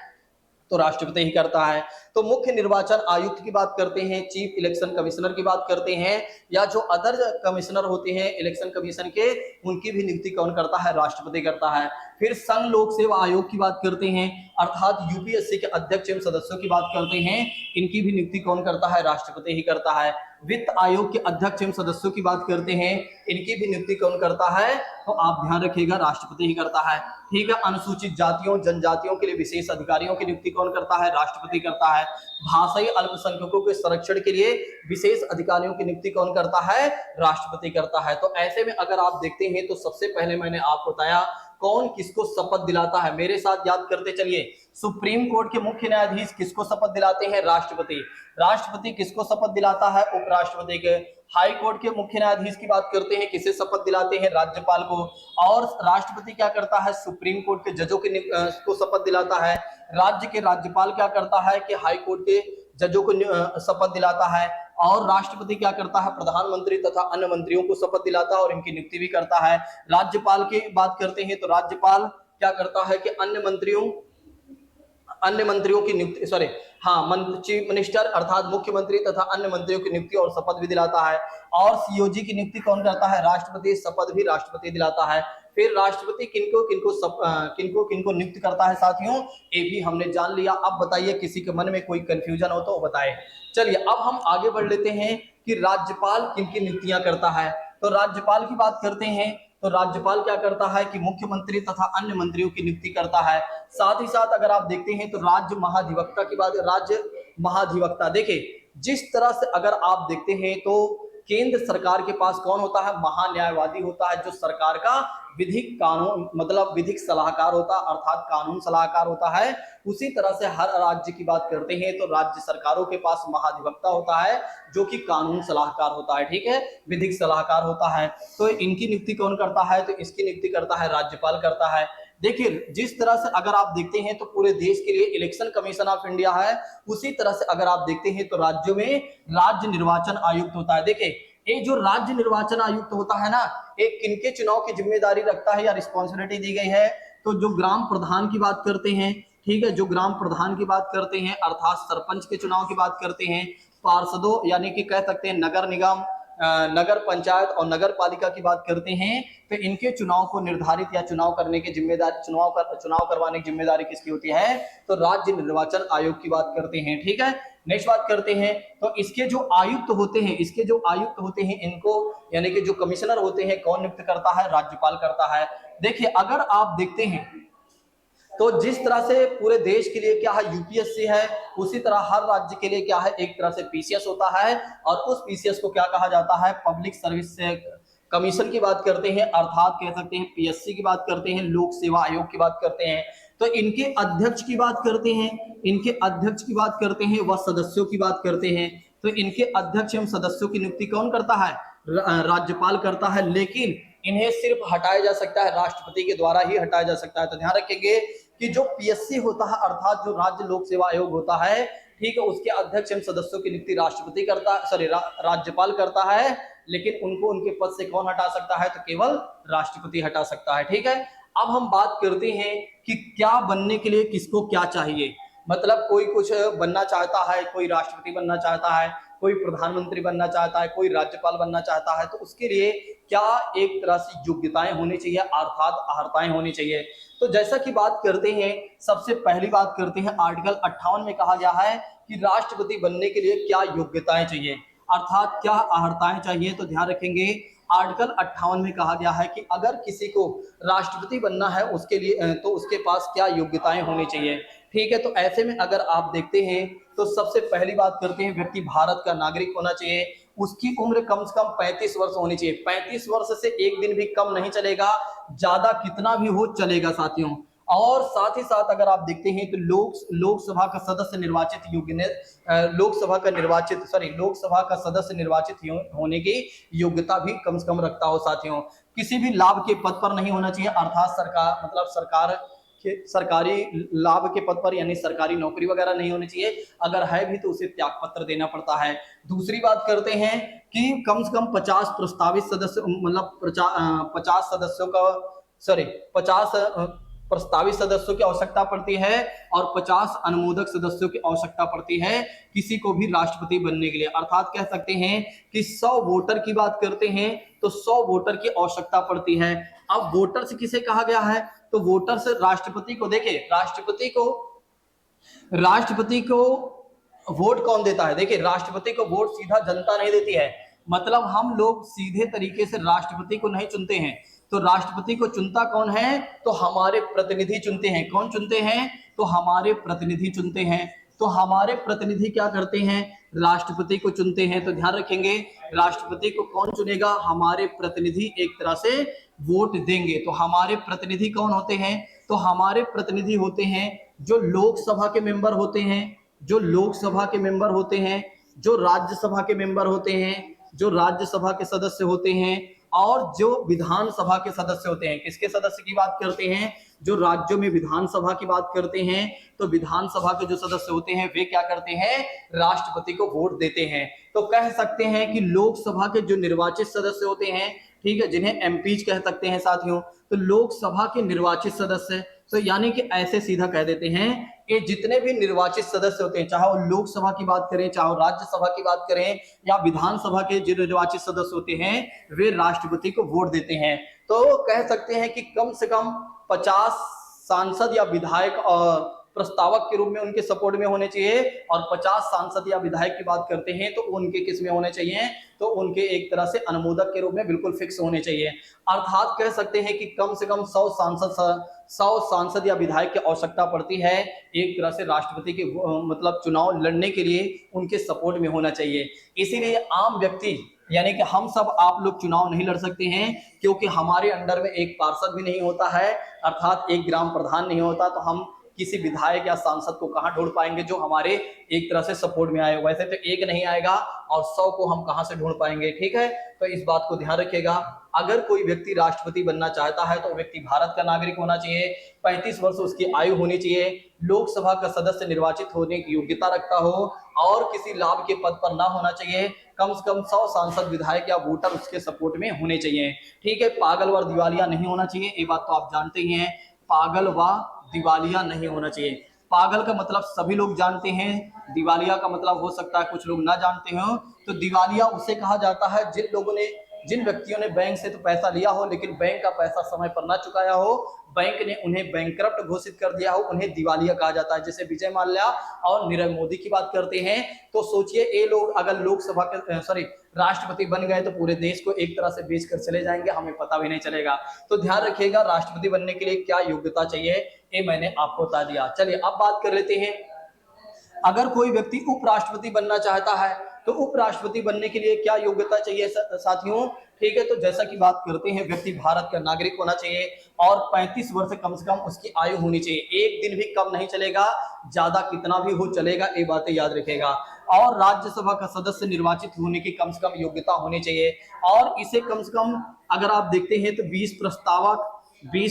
तो राष्ट्रपति ही करता है। तो मुख्य निर्वाचन आयुक्त की बात करते हैं, चीफ इलेक्शन कमिश्नर की बात करते हैं या जो अदर कमिश्नर होते हैं इलेक्शन कमीशन के, उनकी भी नियुक्ति कौन करता है, राष्ट्रपति करता है। फिर संघ लोक सेवा आयोग की बात करते हैं अर्थात यूपीएससी के अध्यक्ष एवं सदस्यों की बात करते हैं, इनकी भी नियुक्ति कौन करता है, राष्ट्रपति ही करता है। वित्त आयोग के अध्यक्ष एवं सदस्यों की बात करते हैं, इनकी भी नियुक्ति कौन करता है, तो आप ध्यान रखिएगा, राष्ट्रपति ही करता है। ठीक है, अनुसूचित जातियों जनजातियों के लिए विशेष अधिकारियों की नियुक्ति कौन करता है, राष्ट्रपति करता है। भाषाई अल्पसंख्यकों के संरक्षण के लिए विशेष अधिकारियों की नियुक्ति कौन करता है, राष्ट्रपति करता है। तो ऐसे में अगर आप देखते हैं तो सबसे पहले मैंने आपको बताया कौन किसको शपथ दिलाता है, मेरे साथ याद करते चलिए। सुप्रीम कोर्ट के मुख्य न्यायाधीश किसको शपथ दिलाते हैं, राष्ट्रपति। राष्ट्रपति किसको शपथ दिलाता है, उपराष्ट्रपति के। हाई कोर्ट के मुख्य न्यायाधीश की बात करते हैं, किसे शपथ दिलाते हैं, राज्यपाल को। और राष्ट्रपति क्या करता है, सुप्रीम कोर्ट के जजों को शपथ दिलाता है। राज्य के राज्यपाल क्या करता है कि हाई कोर्ट के जजों को शपथ दिलाता है। और राष्ट्रपति क्या करता है, प्रधानमंत्री तथा अन्य मंत्रियों को शपथ दिलाता है और इनकी नियुक्ति भी करता है। राज्यपाल की बात करते हैं तो राज्यपाल क्या करता है कि अन्य मंत्रियों की नियुक्ति चीफ मिनिस्टर अर्थात मुख्यमंत्री तथा अन्य मंत्रियों की नियुक्ति और शपथ भी दिलाता है। और सीओजी की नियुक्ति कौन करता है, राष्ट्रपति, शपथ भी राष्ट्रपति दिलाता है। फिर राष्ट्रपति किनको नियुक्त करता है साथियों, ये भी हमने जान लिया। अब बताइए किसी के मन में कोई कंफ्यूजन हो तो बताए। चलिए अब हम आगे बढ़ लेते हैं कि राज्यपाल किनकी नियुक्तियां करता है। तो राज्यपाल की बात करते हैं तो राज्यपाल क्या करता है कि मुख्यमंत्री तथा अन्य मंत्रियों की नियुक्ति करता है। साथ ही साथ अगर आप देखते हैं तो राज्य महाधिवक्ता देखिए, जिस तरह से अगर आप देखते हैं तो केंद्र सरकार के पास कौन होता है, महान्यायवादी होता है, जो सरकार का विधिक कानून मतलब विधिक सलाहकार होता है अर्थात कानून सलाहकार होता है। उसी तरह से हर राज्य की बात करते हैं तो राज्य सरकारों के पास महाधिवक्ता होता है जो कि कानून सलाहकार होता है, ठीक है, विधिक सलाहकार होता है। तो इनकी नियुक्ति कौन करता है, तो इसकी नियुक्ति करता है राज्यपाल करता है। देखिए जिस तरह से अगर आप देखते हैं तो पूरे देश के लिए इलेक्शन कमीशन ऑफ इंडिया है, उसी तरह से अगर आप देखते हैं तो राज्यों में राज्य निर्वाचन आयुक्त होता है। देखिए ये जो राज्य निर्वाचन आयुक्त होता है ना, एक किनके चुनाव की जिम्मेदारी रखता है या रिस्पॉन्सिबिलिटी दी गई है, तो जो ग्राम प्रधान की बात करते हैं, ठीक है, जो ग्राम प्रधान की बात करते हैं अर्थात सरपंच के चुनाव की बात करते हैं, पार्षदों यानी कि कह सकते हैं नगर निगम, नगर पंचायत और नगर पालिका की बात करते हैं, तो इनके चुनाव को निर्धारित या चुनाव करने की जिम्मेदारी चुनाव करवाने की जिम्मेदारी किसकी होती है, तो राज्य निर्वाचन आयोग की बात करते हैं। ठीक है, नेक्स्ट बात करते हैं तो इसके जो आयुक्त होते हैं इनको यानी कि जो कमिश्नर होते हैं कौन नियुक्त करता है, राज्यपाल करता है। देखिए अगर आप देखते हैं तो जिस तरह से पूरे देश के लिए क्या है यूपीएससी है, उसी तरह हर राज्य के लिए क्या है, एक तरह से पीसीएस होता है और उस पीसीएस को क्या कहा जाता है, पब्लिक सर्विस कमीशन की बात करते हैं अर्थात कह सकते हैं पीएससी की बात करते हैं, लोक सेवा आयोग की बात करते हैं। तो इनके अध्यक्ष की बात करते हैं, व सदस्यों की बात करते हैं। तो इनके अध्यक्ष एवं सदस्यों की नियुक्ति कौन करता है, राज्यपाल करता है, लेकिन इन्हें सिर्फ हटाया जा सकता है राष्ट्रपति के द्वारा ही हटाया जा सकता है। तो ध्यान रखेंगे कि जो पीएससी होता है अर्थात जो राज्य लोक सेवा आयोग होता है, ठीक है, उसके अध्यक्ष एवं सदस्यों की नियुक्ति राज्यपाल करता है, लेकिन उनको उनके पद से कौन हटा सकता है, तो केवल राष्ट्रपति हटा सकता है। ठीक है, अब हम बात करते हैं कि क्या बनने के लिए किसको क्या चाहिए, मतलब कोई कुछ बनना चाहता है, कोई राष्ट्रपति बनना चाहता है, कोई प्रधानमंत्री बनना चाहता है, कोई राज्यपाल बनना चाहता है, तो उसके लिए क्या एक तरह से योग्यताएं होनी चाहिए अर्थात अर्हताएं होनी चाहिए। तो जैसा कि बात करते हैं, सबसे पहली बात करते हैं आर्टिकल 58 में कहा गया है कि राष्ट्रपति बनने के लिए क्या योग्यताएं चाहिए। अर्थात क्या अर्हताएं चाहिए, तो ध्यान रखेंगे आर्टिकल 58 में कहा गया है कि अगर किसी को राष्ट्रपति बनना है उसके लिए तो उसके पास क्या योग्यताएं होनी चाहिए। ठीक है, तो ऐसे में अगर आप देखते हैं तो सबसे पहली बात करते हैं, व्यक्ति भारत का नागरिक होना चाहिए, उसकी उम्र कम से कम 35 वर्ष होनी चाहिए। 35 वर्ष से एक दिन भी कम नहीं चलेगा, ज्यादा कितना भी हो चलेगा साथियों। और साथ ही साथ अगर आप देखते हैं तो लोकसभा का सदस्य निर्वाचित लोकसभा का सदस्य निर्वाचित होने की योग्यता भी कम से कम रखता हो साथियों। किसी भी लाभ के पद पर नहीं होना चाहिए, अर्थात सरकारी लाभ के पद पर, यानी सरकारी नौकरी वगैरह नहीं होनी चाहिए, अगर है भी तो उसे त्याग पत्र देना पड़ता है। दूसरी बात करते हैं कि कम से कम 50 प्रस्तावित सदस्य, मतलब 50 सदस्यों का 50 प्रस्तावित सदस्यों की आवश्यकता पड़ती है और 50 अनुमोदक सदस्यों की आवश्यकता पड़ती है किसी को भी राष्ट्रपति बनने के लिए। अर्थात कह सकते हैं कि 100 वोटर की बात करते हैं तो 100 वोटर की आवश्यकता पड़ती है। अब वोटर से किसे कहा गया है, तो वोटर से राष्ट्रपति को, देखिए राष्ट्रपति को वोट कौन देता है, देखिए राष्ट्रपति को वोट सीधा जनता नहीं देती है, मतलब हम लोग सीधे तरीके से राष्ट्रपति को नहीं चुनते हैं। तो राष्ट्रपति को चुनता कौन है, तो हमारे प्रतिनिधि चुनते हैं। कौन चुनते हैं, तो हमारे प्रतिनिधि चुनते हैं। तो हमारे प्रतिनिधि क्या करते हैं, राष्ट्रपति को चुनते हैं। तो ध्यान रखेंगे राष्ट्रपति को कौन चुनेगा, हमारे प्रतिनिधि एक तरह से वोट देंगे। तो हमारे प्रतिनिधि कौन होते हैं, तो हमारे प्रतिनिधि होते हैं जो लोकसभा के मेंबर होते हैं, जो लोकसभा के मेंबर होते हैं, जो राज्यसभा के मेंबर होते हैं, जो राज्यसभा के सदस्य होते हैं, और जो विधानसभा के सदस्य होते हैं। किसके सदस्य की बात करते हैं, जो राज्यों में विधानसभा की बात करते हैं, तो विधानसभा के जो सदस्य होते हैं वे क्या करते हैं, राष्ट्रपति को वोट देते हैं। तो कह सकते हैं कि लोकसभा के जो निर्वाचित सदस्य होते हैं, ठीक है, जिन्हें एमपीज कह सकते हैं साथियों, तो लोकसभा के निर्वाचित सदस्य, तो यानी कि ऐसे सीधा कह देते हैं कि जितने भी निर्वाचित सदस्य होते हैं, चाहे वो लोकसभा की बात करें, चाहे वो राज्यसभा की बात करें, या विधानसभा के जो निर्वाचित सदस्य होते हैं वे राष्ट्रपति को वोट देते हैं। तो कह सकते हैं कि कम से कम 50 सांसद या विधायक और प्रस्तावक के रूप में उनके सपोर्ट में होने चाहिए, और 50 सांसद या विधायक की बात करते हैं तो उनके किस में होने चाहिए, तो उनके एक तरह से अनुमोदक के रूप में बिल्कुल फिक्स होने चाहिए। अर्थात कह सकते हैं कि कम से कम 100 सांसद या विधायक की आवश्यकता पड़ती है एक तरह से राष्ट्रपति के मतलब चुनाव लड़ने के लिए, उनके सपोर्ट में होना चाहिए। इसीलिए आम व्यक्ति यानी कि हम सब आप लोग चुनाव नहीं लड़ सकते हैं, क्योंकि हमारे अंडर में एक पार्षद भी नहीं होता है, अर्थात एक ग्राम प्रधान नहीं होता, तो हम किसी विधायक या सांसद को कहां ढूंढ पाएंगे जो हमारे एक तरह से सपोर्ट में आए। वैसे तो एक नहीं आएगा और 100 को हम कहां से ढूंढ पाएंगे। ठीक है, तो इस बात को ध्यान रखिएगा। अगर कोई व्यक्ति राष्ट्रपति बनना चाहता है तो व्यक्ति भारत का नागरिक होना चाहिए, 35 वर्ष उसकी आयु होनी चाहिए, लोकसभा का सदस्य निर्वाचित होने की योग्यता रखता हो, और किसी लाभ के पद पर ना होना चाहिए, कम से कम 100 सांसद विधायक या वोटर उसके सपोर्ट में होने चाहिए। ठीक है, पागल व दिवालिया नहीं होना चाहिए, ये बात तो आप जानते ही हैं, पागल व दिवालिया नहीं होना चाहिए। पागल का मतलब सभी लोग जानते हैं, दिवालिया का मतलब हो सकता है कुछ लोग ना जानते हो। तो दिवालिया उसे कहा जाता है जिन व्यक्तियों ने बैंक से तो पैसा लिया हो लेकिन बैंक का पैसा समय पर ना चुकाया हो, बैंक ने उन्हें बैंकरप्ट घोषित कर दिया हो, उन्हें दिवालिया कहा जाता है। जैसे विजय माल्या और नीरव मोदी की बात करते हैं, तो सोचिए ये लोग अगर लोकसभा के राष्ट्रपति बन गए तो पूरे देश को एक तरह से बेच कर चले जाएंगे, हमें पता भी नहीं चलेगा। तो ध्यान रखिएगा राष्ट्रपति बनने के लिए क्या योग्यता चाहिए, ये मैंने आपको बता दिया। चलिए अब बात कर लेते हैं, अगर कोई व्यक्ति उपराष्ट्रपति बनना चाहता है तो उपराष्ट्रपति बनने के लिए क्या योग्यता चाहिए साथियों। ठीक है, तो जैसा कि बात करते हैं, व्यक्ति भारत का नागरिक होना चाहिए और 35 वर्ष कम से कम उसकी आयु होनी चाहिए, एक दिन भी कम नहीं चलेगा, ज्यादा कितना भी हो चलेगा, ये बातें याद रखेगा। और राज्यसभा का सदस्य निर्वाचित होने की कम से कम योग्यता होनी चाहिए, और इसे कम से कम अगर आप देखते हैं तो 20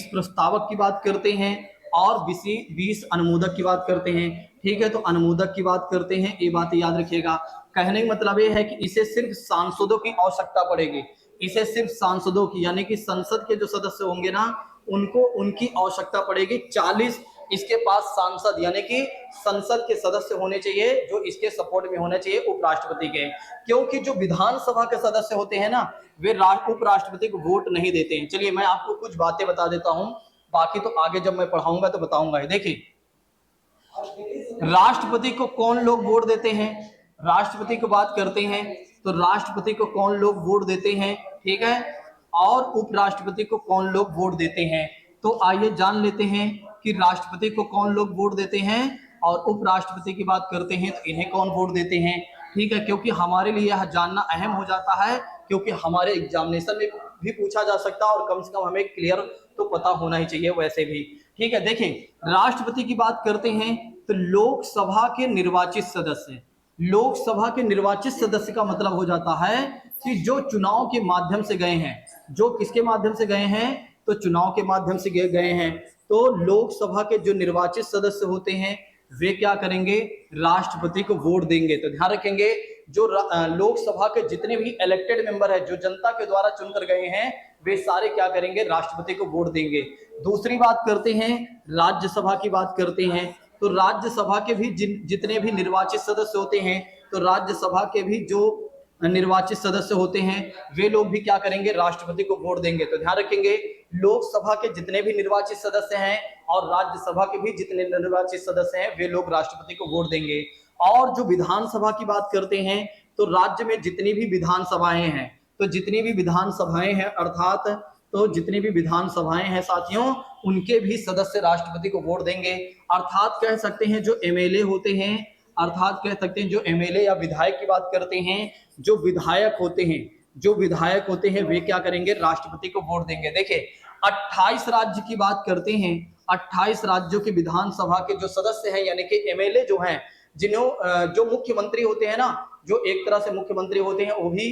प्रस्तावक की बात करते हैं और 20 अनुमोदक की बात करते हैं। ठीक है, तो अनुमोदक की बात करते हैं, ये बात याद रखिएगा। कहने का मतलब ये है कि इसे सिर्फ सांसदों की आवश्यकता पड़ेगी, इसे सिर्फ सांसदों की, यानी कि संसद के जो सदस्य होंगे ना उनको उनकी आवश्यकता पड़ेगी। 40 इसके पास सांसद यानी कि संसद के सदस्य होने चाहिए जो इसके सपोर्ट में होने चाहिए उपराष्ट्रपति के, क्योंकि जो विधानसभा के सदस्य होते हैं ना वे उपराष्ट्रपति को वोट नहीं देते हैं। चलिए मैं आपको कुछ बातें बता देता हूं, बाकी तो आगे जब मैं पढ़ाऊंगा तो बताऊंगा। देखिए राष्ट्रपति को कौन लोग वोट देते हैं, राष्ट्रपति की बात करते हैं तो राष्ट्रपति को कौन लोग वोट देते हैं, ठीक है, और उपराष्ट्रपति को कौन लोग वोट देते हैं। तो आइए जान लेते हैं कि राष्ट्रपति को कौन लोग वोट देते हैं और उपराष्ट्रपति की बात करते हैं तो इन्हें कौन वोट देते हैं, ठीक है, क्योंकि हमारे लिए यह जानना अहम हो जाता है, क्योंकि हमारे एग्जामिनेशन में भी पूछा जा सकता है और कम से कम हमें क्लियर तो पता होना ही चाहिए वैसे भी, ठीक है। देखिए राष्ट्रपति की बात करते हैं तो लोकसभा के निर्वाचित सदस्य, लोकसभा के निर्वाचित सदस्य का मतलब हो जाता है कि जो चुनाव के माध्यम से गए हैं, जो किसके माध्यम से गए हैं, तो चुनाव के माध्यम से गए हैं। तो लोकसभा के जो निर्वाचित सदस्य होते हैं वे क्या करेंगे, राष्ट्रपति को वोट देंगे। तो ध्यान रखेंगे जो लोकसभा के जितने भी इलेक्टेड मेंबर है, जो जनता के द्वारा चुनकर गए हैं, वे सारे क्या करेंगे, राष्ट्रपति को वोट देंगे। दूसरी बात करते हैं राज्यसभा की बात करते हैं, तो राज्यसभा के भी जितने भी निर्वाचित सदस्य होते हैं, तो राज्यसभा के भी जो निर्वाचित सदस्य होते हैं वे लोग भी क्या करेंगे, राष्ट्रपति को वोट देंगे। तो ध्यान रखेंगे लोकसभा के जितने भी निर्वाचित सदस्य हैं और राज्यसभा के भी जितने निर्वाचित सदस्य हैं वे लोग राष्ट्रपति को वोट देंगे। और जो विधानसभा की बात करते हैं तो राज्य में जितनी भी विधानसभाएं हैं, तो जितनी भी विधानसभाएं हैं अर्थात तो जितनी भी विधानसभाएं हैं साथियों, उनके भी सदस्य राष्ट्रपति को वोट देंगे। अर्थात कह सकते हैं जो एमएलए होते हैं, अर्थात कह सकते हैं जो एमएलए या विधायक की बात करते हैं, जो विधायक होते हैं, जो विधायक होते हैं वे क्या करेंगे, राष्ट्रपति को वोट देंगे। देखिए 28 राज्य की बात करते हैं, 28 राज्यों की विधानसभा के जो सदस्य हैं यानी कि एमएलए जो हैं, जिन्हों जो मुख्यमंत्री होते हैं ना, जो एक तरह से मुख्यमंत्री होते हैं, वो भी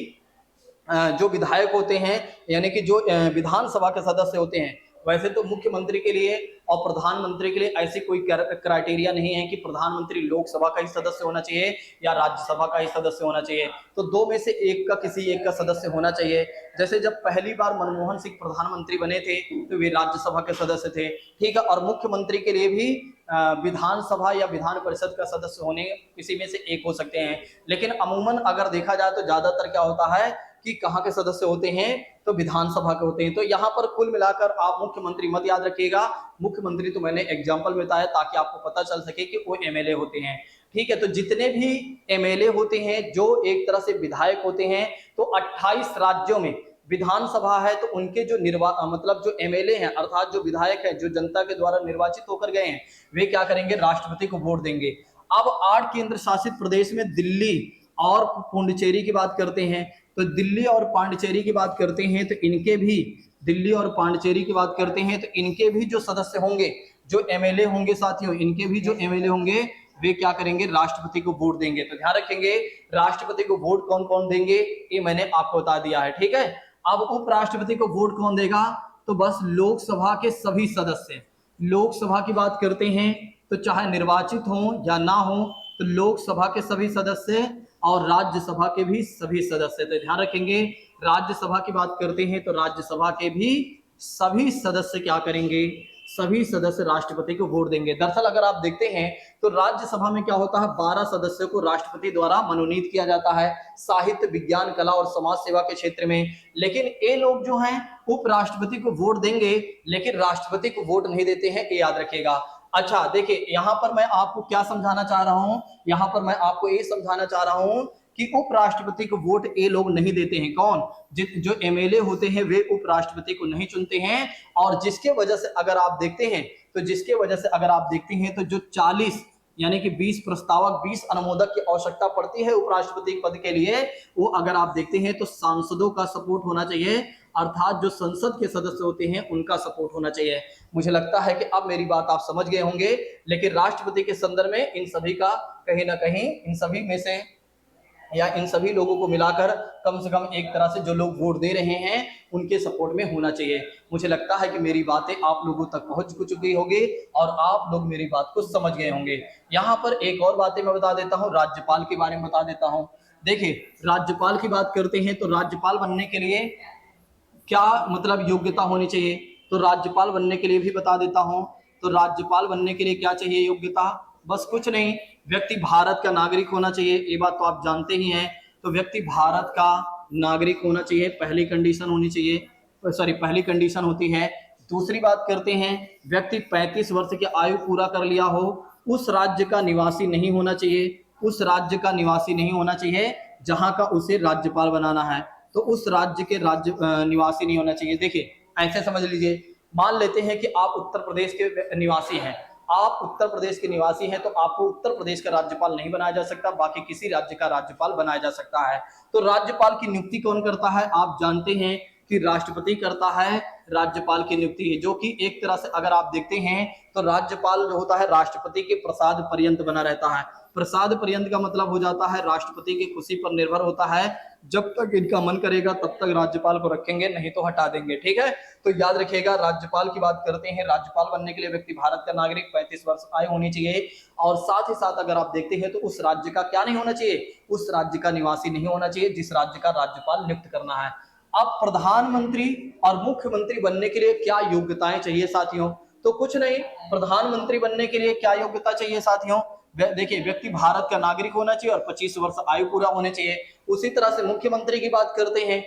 जो विधायक होते हैं यानी कि जो विधानसभा के सदस्य होते हैं। वैसे तो मुख्यमंत्री के लिए और प्रधानमंत्री के लिए ऐसी कोई क्राइटेरिया नहीं है कि प्रधानमंत्री लोकसभा का ही सदस्य होना चाहिए या राज्यसभा का ही सदस्य होना चाहिए, तो दो में से एक का, किसी एक का सदस्य होना चाहिए। जैसे जब पहली बार मनमोहन सिंह प्रधानमंत्री बने थे तो वे राज्यसभा के सदस्य थे, ठीक है, और मुख्यमंत्री के लिए भी विधानसभा या विधान परिषद का सदस्य होने किसी में से एक हो सकते हैं। लेकिन अमूमन अगर देखा जाए तो ज्यादातर क्या होता है कि कहाँ के सदस्य होते हैं, तो विधानसभा के होते हैं। तो यहाँ पर कुल मिलाकर आप मुख्यमंत्री मत याद रखिएगा, मुख्यमंत्री तो मैंने एग्जाम्पल में बताया ताकि आपको पता चल सके कि वो एमएलए होते हैं, ठीक है। तो जितने भी एमएलए होते हैं जो एक तरह से विधायक होते हैं, तो 28 राज्यों में विधानसभा है तो उनके जो मतलब जो एमएलए हैं अर्थात जो विधायक है, जो जनता के द्वारा निर्वाचित होकर गए हैं, वे क्या करेंगे, राष्ट्रपति को वोट देंगे। अब 8 केंद्र शासित प्रदेश में दिल्ली और पुडुचेरी की बात करते हैं, तो दिल्ली और पांडिचेरी की बात करते हैं तो इनके भी, दिल्ली और पांडिचेरी की बात करते हैं तो इनके भी जो सदस्य होंगे, जो एमएलए होंगे साथियों, इनके भी जो एमएलए होंगे वे क्या करेंगे, राष्ट्रपति को वोट देंगे। तो ध्यान रखेंगे राष्ट्रपति को वोट कौन कौन देंगे ये मैंने आपको बता दिया है, ठीक है। अब उपराष्ट्रपति को वोट कौन देगा, तो बस लोकसभा के सभी सदस्य। लोकसभा की बात करते हैं तो चाहे निर्वाचित हो या ना हो, तो लोकसभा के सभी सदस्य और राज्यसभा के भी सभी सदस्य। तो ध्यान रखेंगे राज्यसभा की बात करते हैं तो राज्यसभा के भी सभी सदस्य क्या करेंगे, सभी सदस्य राष्ट्रपति को वोट देंगे। दरअसल अगर आप देखते हैं तो राज्यसभा में क्या होता है, 12 सदस्यों को राष्ट्रपति द्वारा मनोनीत किया जाता है साहित्य, विज्ञान, कला और समाज सेवा के क्षेत्र में। लेकिन ये लोग जो हैं उपराष्ट्रपति को वोट देंगे लेकिन राष्ट्रपति को वोट नहीं देते हैं, ये याद रखिएगा। अच्छा देखिए यहाँ पर मैं आपको क्या समझाना चाह रहा हूं, यहाँ पर मैं आपको ये समझाना चाह रहा हूं कि उपराष्ट्रपति को वोट ये लोग नहीं देते हैं। कौन, जो एमएलए होते हैं वे उपराष्ट्रपति को नहीं चुनते हैं। और जिसके वजह से अगर आप देखते हैं तो जिसके वजह से अगर आप देखते हैं तो जो 40 यानी कि 20 प्रस्तावक, 20 अनुमोदक की आवश्यकता पड़ती है उपराष्ट्रपति पद के लिए, वो अगर आप देखते हैं तो सांसदों का सपोर्ट होना चाहिए, अर्थात जो संसद के सदस्य होते हैं उनका सपोर्ट होना चाहिए। मुझे लगता है कि अब मेरी बात आप समझ गए होंगे। लेकिन राष्ट्रपति के संदर्भ में इन सभी का कहीं ना कहीं, इन सभी में से या इन सभी लोगों को मिलाकर कम से कम एक तरह से जो लोग वोट दे रहे हैं उनके सपोर्ट में होना चाहिए। मुझे लगता है कि मेरी बातें आप लोगों तक पहुंच चुकी होगी और आप लोग मेरी बात को समझ गए होंगे। यहाँ पर एक और बातें मैं बता देता हूँ, राज्यपाल के बारे में बता देता हूँ। देखिए राज्यपाल की बात करते हैं तो राज्यपाल बनने के लिए क्या मतलब योग्यता होनी चाहिए, तो राज्यपाल बनने के लिए भी बता देता हूं। तो राज्यपाल बनने के लिए क्या चाहिए योग्यता, बस कुछ नहीं, व्यक्ति भारत का नागरिक होना चाहिए, ये बात तो आप जानते ही हैं। तो व्यक्ति भारत का नागरिक होना चाहिए, पहली कंडीशन होनी चाहिए, पहली कंडीशन होती है। दूसरी बात करते हैं, व्यक्ति 35 वर्ष की आयु पूरा कर लिया हो, उस राज्य का निवासी नहीं होना चाहिए, उस राज्य का निवासी नहीं होना चाहिए। जहां का उसे राज्यपाल बनाना है, तो उस राज्य के निवासी नहीं होना चाहिए। देखिए ऐसे समझ लीजिए, मान लेते हैं कि आप उत्तर प्रदेश के निवासी हैं, आप उत्तर प्रदेश के निवासी हैं, तो आपको उत्तर प्रदेश का राज्यपाल नहीं बनाया जा सकता, बाकी किसी राज्य का राज्यपाल बनाया जा सकता है। तो राज्यपाल की नियुक्ति कौन करता है? आप जानते हैं कि राष्ट्रपति करता है राज्यपाल की नियुक्ति, जो कि एक तरह से अगर आप देखते हैं तो राज्यपाल जो होता है राष्ट्रपति के प्रसाद पर्यंत बना रहता है। प्रसाद पर्यंत का मतलब हो जाता है राष्ट्रपति की खुशी पर निर्भर होता है, जब तक इनका मन करेगा तब तक राज्यपाल को रखेंगे, नहीं तो हटा देंगे। ठीक है, तो याद रखिएगा, राज्यपाल की बात करते हैं, राज्यपाल बनने के लिए व्यक्ति भारत का नागरिक, 35 वर्ष आयु होनी चाहिए, और साथ ही साथ अगर आप देखते हैं तो उस राज्य का क्या नहीं होना चाहिए? उस राज्य का निवासी नहीं होना चाहिए जिस राज्य का राज्यपाल नियुक्त करना है। अब प्रधानमंत्री और मुख्यमंत्री बनने के लिए क्या योग्यताएं चाहिए साथियों? तो कुछ नहीं, प्रधानमंत्री बनने के लिए क्या योग्यता चाहिए साथियों? देखिए, व्यक्ति भारत का नागरिक होना चाहिए और 25 वर्ष आयु पूरा होने चाहिए। उसी तरह से मुख्यमंत्री की बात करते हैं,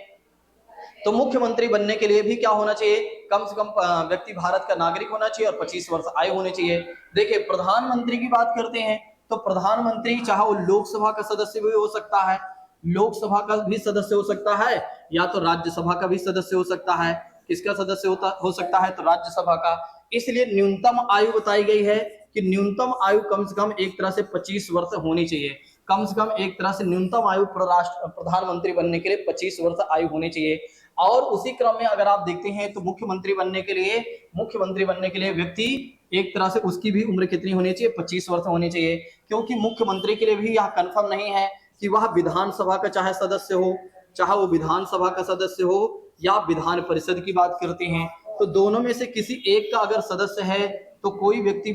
तो मुख्यमंत्री बनने के लिए भी क्या होना चाहिए? कम से कम व्यक्ति भारत का नागरिक होना चाहिए और 25 वर्ष आयु होनी चाहिए। देखिए, प्रधानमंत्री की बात करते हैं, तो प्रधानमंत्री चाहे वो लोकसभा का सदस्य भी हो सकता है, लोकसभा का भी सदस्य हो सकता है, या तो राज्यसभा का भी सदस्य हो सकता है। किसका सदस्य हो सकता है? तो राज्यसभा का। इसलिए न्यूनतम आयु बताई गई है कि न्यूनतम आयु कम से कम एक तरह से 25 वर्ष होनी चाहिए। कम से कम एक तरह से न्यूनतम आयु प्रधानमंत्री बनने के लिए 25 वर्ष आयु होनी चाहिए। और उसी क्रम में अगर आप देखते हैं तो मुख्यमंत्री बनने के लिए व्यक्ति एक तरह से उसकी भी उम्र कितनी होनी चाहिए? 25 वर्ष होनी चाहिए, क्योंकि मुख्यमंत्री के लिए भी यह कंफर्म नहीं है कि वह विधानसभा का चाहे सदस्य हो, चाहे वो विधानसभा का सदस्य हो या विधान परिषद की बात करते हैं, तो दोनों में से किसी एक का अगर सदस्य है तो कोई व्यक्ति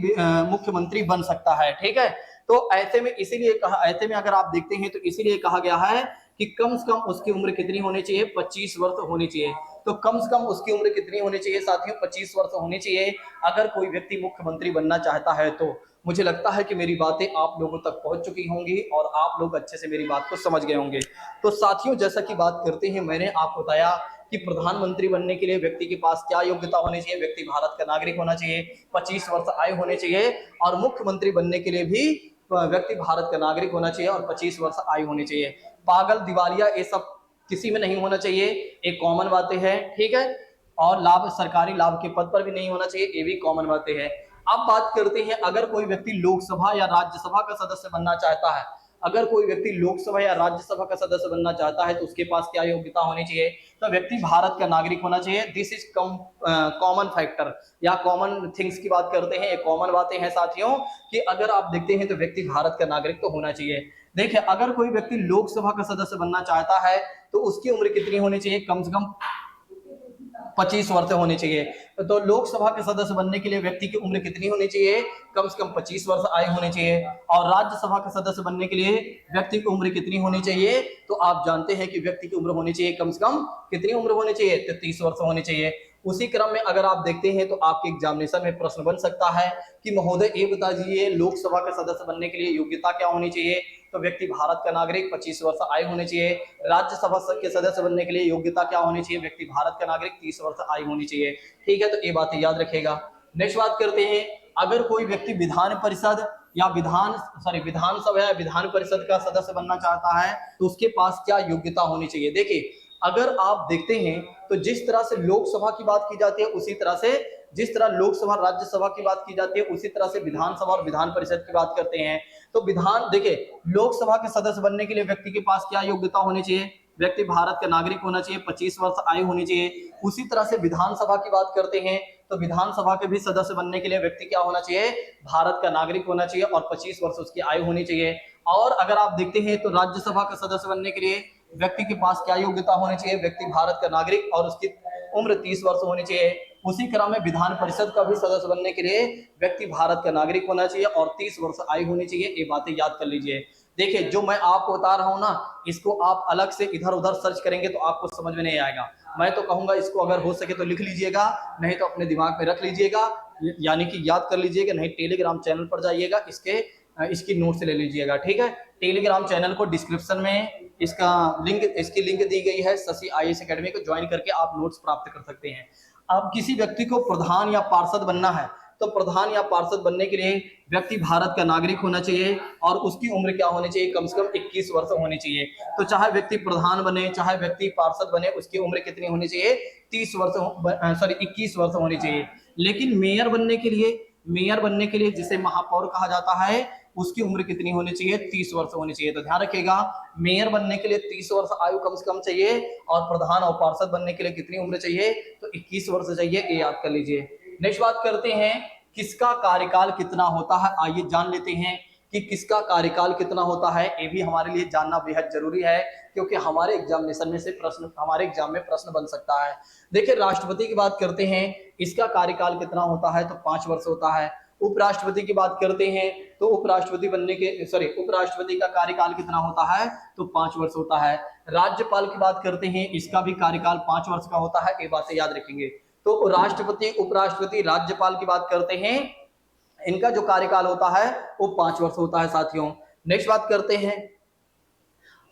मुख्यमंत्री बन सकता है। ठीक है, तो ऐसे में अगर आप देखते हैं तो इसीलिए कहा गया है कि कम से कम उसकी उम्र कितनी होनी चाहिए? 25 वर्ष होनी चाहिए। तो कम से कम उसकी उम्र कितनी होनी चाहिए साथियों? 25 वर्ष होनी चाहिए अगर कोई व्यक्ति मुख्यमंत्री बनना चाहता है। तो मुझे लगता है कि मेरी बातें आप लोगों तक पहुंच चुकी होंगी और आप लोग अच्छे से मेरी बात को समझ गए होंगे। तो साथियों, जैसा कि बात करते हैं, मैंने आपको बताया कि प्रधानमंत्री बनने के लिए व्यक्ति के पास क्या योग्यता होनी चाहिए? व्यक्ति भारत का नागरिक होना चाहिए, 25 वर्ष आयु होने चाहिए, और मुख्यमंत्री बनने के लिए भी व्यक्ति भारत का नागरिक होना चाहिए और 25 वर्ष आयु होनी चाहिए। पागल, दिवालिया, ये सब किसी में नहीं होना चाहिए, एक कॉमन बातें हैं। ठीक है, और सरकारी लाभ के पद पर भी नहीं होना चाहिए, ये भी कॉमन बातें हैं। अब बात करते हैं, अगर कोई व्यक्ति लोकसभा या राज्यसभा का सदस्य बनना चाहता है, अगर कोई व्यक्ति लोकसभा या राज्यसभा का सदस्य बनना चाहता है तो उसके पास क्या योग्यता होनी चाहिए? तो व्यक्ति भारत का नागरिक होना चाहिए। दिस इज कॉमन फैक्टर या कॉमन थिंग्स की बात करते हैं, ये कॉमन बातें हैं साथियों, कि अगर आप देखते हैं तो व्यक्ति भारत का नागरिक तो होना चाहिए। देखिए, अगर कोई व्यक्ति लोकसभा का सदस्य बनना चाहता है तो उसकी उम्र कितनी होनी चाहिए? कम से कम 25 वर्ष होने चाहिए। तो लोकसभा के सदस्य बनने के लिए व्यक्ति की उम्र कितनी होनी चाहिए? कम से कम 25 वर्ष आयु होनी चाहिए। और राज्यसभा के सदस्य बनने के लिए व्यक्ति की उम्र कितनी होनी चाहिए? तो आप जानते हैं कि व्यक्ति की उम्र होनी चाहिए कम से कम कितनी उम्र होनी चाहिए? 33 वर्ष होनी चाहिए। उसी क्रम में अगर आप देखते हैं तो आपके एग्जामिनेशन में प्रश्न बन सकता है कि महोदय ये बता दीजिए, लोकसभा के सदस्य बनने के लिए योग्यता क्या होनी चाहिए? तो व्यक्ति भारत का नागरिक, 25 वर्ष आयु होनी चाहिए। राज्यसभा के सदस्य बनने के लिए योग्यता क्या होनी चाहिए? व्यक्ति भारत का नागरिक, 30 वर्ष आयु होनी चाहिए। ठीक है, तो ये बातें याद रखेगा। नेक्स्ट बात करते हैं, अगर कोई व्यक्ति विधानसभा या विधान परिषद का सदस्य बनना चाहता है तो उसके पास क्या योग्यता होनी चाहिए? देखिए, अगर आप देखते हैं तो जिस तरह से लोकसभा की बात की जाती है, उसी तरह से जिस तरह लोकसभा राज्यसभा की बात की जाती है, उसी तरह से विधानसभा और विधान परिषद की बात करते हैं। तो देखिए, लोकसभा के सदस्य बनने के लिए व्यक्ति के पास क्या योग्यता होनी चाहिए? व्यक्ति भारत का नागरिक होना चाहिए, 25 वर्ष आयु होनी चाहिए। उसी तरह से विधानसभा की बात करते हैं तो विधानसभा के भी सदस्य बनने के लिए व्यक्ति क्या होना चाहिए? भारत का नागरिक होना चाहिए और 25 वर्ष उसकी आयु होनी चाहिए। और अगर आप देखते हैं तो राज्यसभा का सदस्य बनने के लिए व्यक्ति के पास क्या योग्यता होनी चाहिए? व्यक्ति भारत का नागरिक और उसकी उम्र 30 वर्ष होनी चाहिए। उसी क्रम में विधान परिषद का भी सदस्य बनने के लिए व्यक्ति भारत का नागरिक होना चाहिए और 30 वर्ष आयु होनी चाहिए। ये बातें याद कर लीजिए। देखिए, जो मैं आपको बता रहा हूं ना, इसको आप अलग से इधर उधर सर्च करेंगे तो आपको समझ में नहीं आएगा। मैं तो कहूंगा इसको अगर हो सके तो लिख लीजिएगा, नहीं तो अपने दिमाग में रख लीजिएगा, यानी कि याद कर लीजिएगा। नहीं, टेलीग्राम चैनल पर जाइएगा, इसकी नोट्स ले लीजिएगा। ठीक है, टेलीग्राम चैनल को डिस्क्रिप्शन में इसकी लिंक दी गई है। शशि IAS एकेडमी को ज्वाइन करके आप नोट्स प्राप्त कर सकते हैं। अब किसी व्यक्ति को प्रधान या पार्षद बनना है तो प्रधान या पार्षद बनने के लिए व्यक्ति भारत का नागरिक होना चाहिए और उसकी उम्र क्या होनी चाहिए, कम से कम 21 वर्ष होनी चाहिए। तो चाहे व्यक्ति प्रधान बने, चाहे व्यक्ति पार्षद बने, उसकी उम्र कितनी होनी चाहिए, 30 वर्ष, सॉरी 21 वर्ष होनी चाहिए। लेकिन मेयर बनने के लिए जिसे महापौर कहा जाता है, उसकी उम्र कितनी होनी चाहिए, 30 वर्ष होनी चाहिए। तो ध्यान रखिएगा, मेयर बनने के लिए 30 वर्ष आयु कम से कम चाहिए और प्रधान और पार्षद बनने के लिए कितनी उम्र चाहिए, तो 21 वर्ष चाहिए, ये याद कर लीजिए। नेक्स्ट बात करते हैं, किसका कार्यकाल कितना होता है। आइए जान लेते हैं कि किसका कार्यकाल कितना होता है। ये भी हमारे लिए जानना बेहद जरूरी है, क्योंकि हमारे एग्जामिनेशन में से हमारे एग्जाम में प्रश्न बन सकता है। देखिए, राष्ट्रपति की बात करते हैं, इसका कार्यकाल कितना होता है, तो 5 वर्ष होता है। उपराष्ट्रपति की बात करते हैं तो उपराष्ट्रपति का कार्यकाल कितना होता है, तो 5 वर्ष होता है। राज्यपाल की बात करते हैं, इसका भी कार्यकाल 5 वर्ष का होता है, ये बातें याद रखेंगे। तो राष्ट्रपति, उपराष्ट्रपति, राज्यपाल की बात करते हैं, इनका जो कार्यकाल होता है वो 5 वर्ष होता है साथियों। नेक्स्ट बात करते हैं,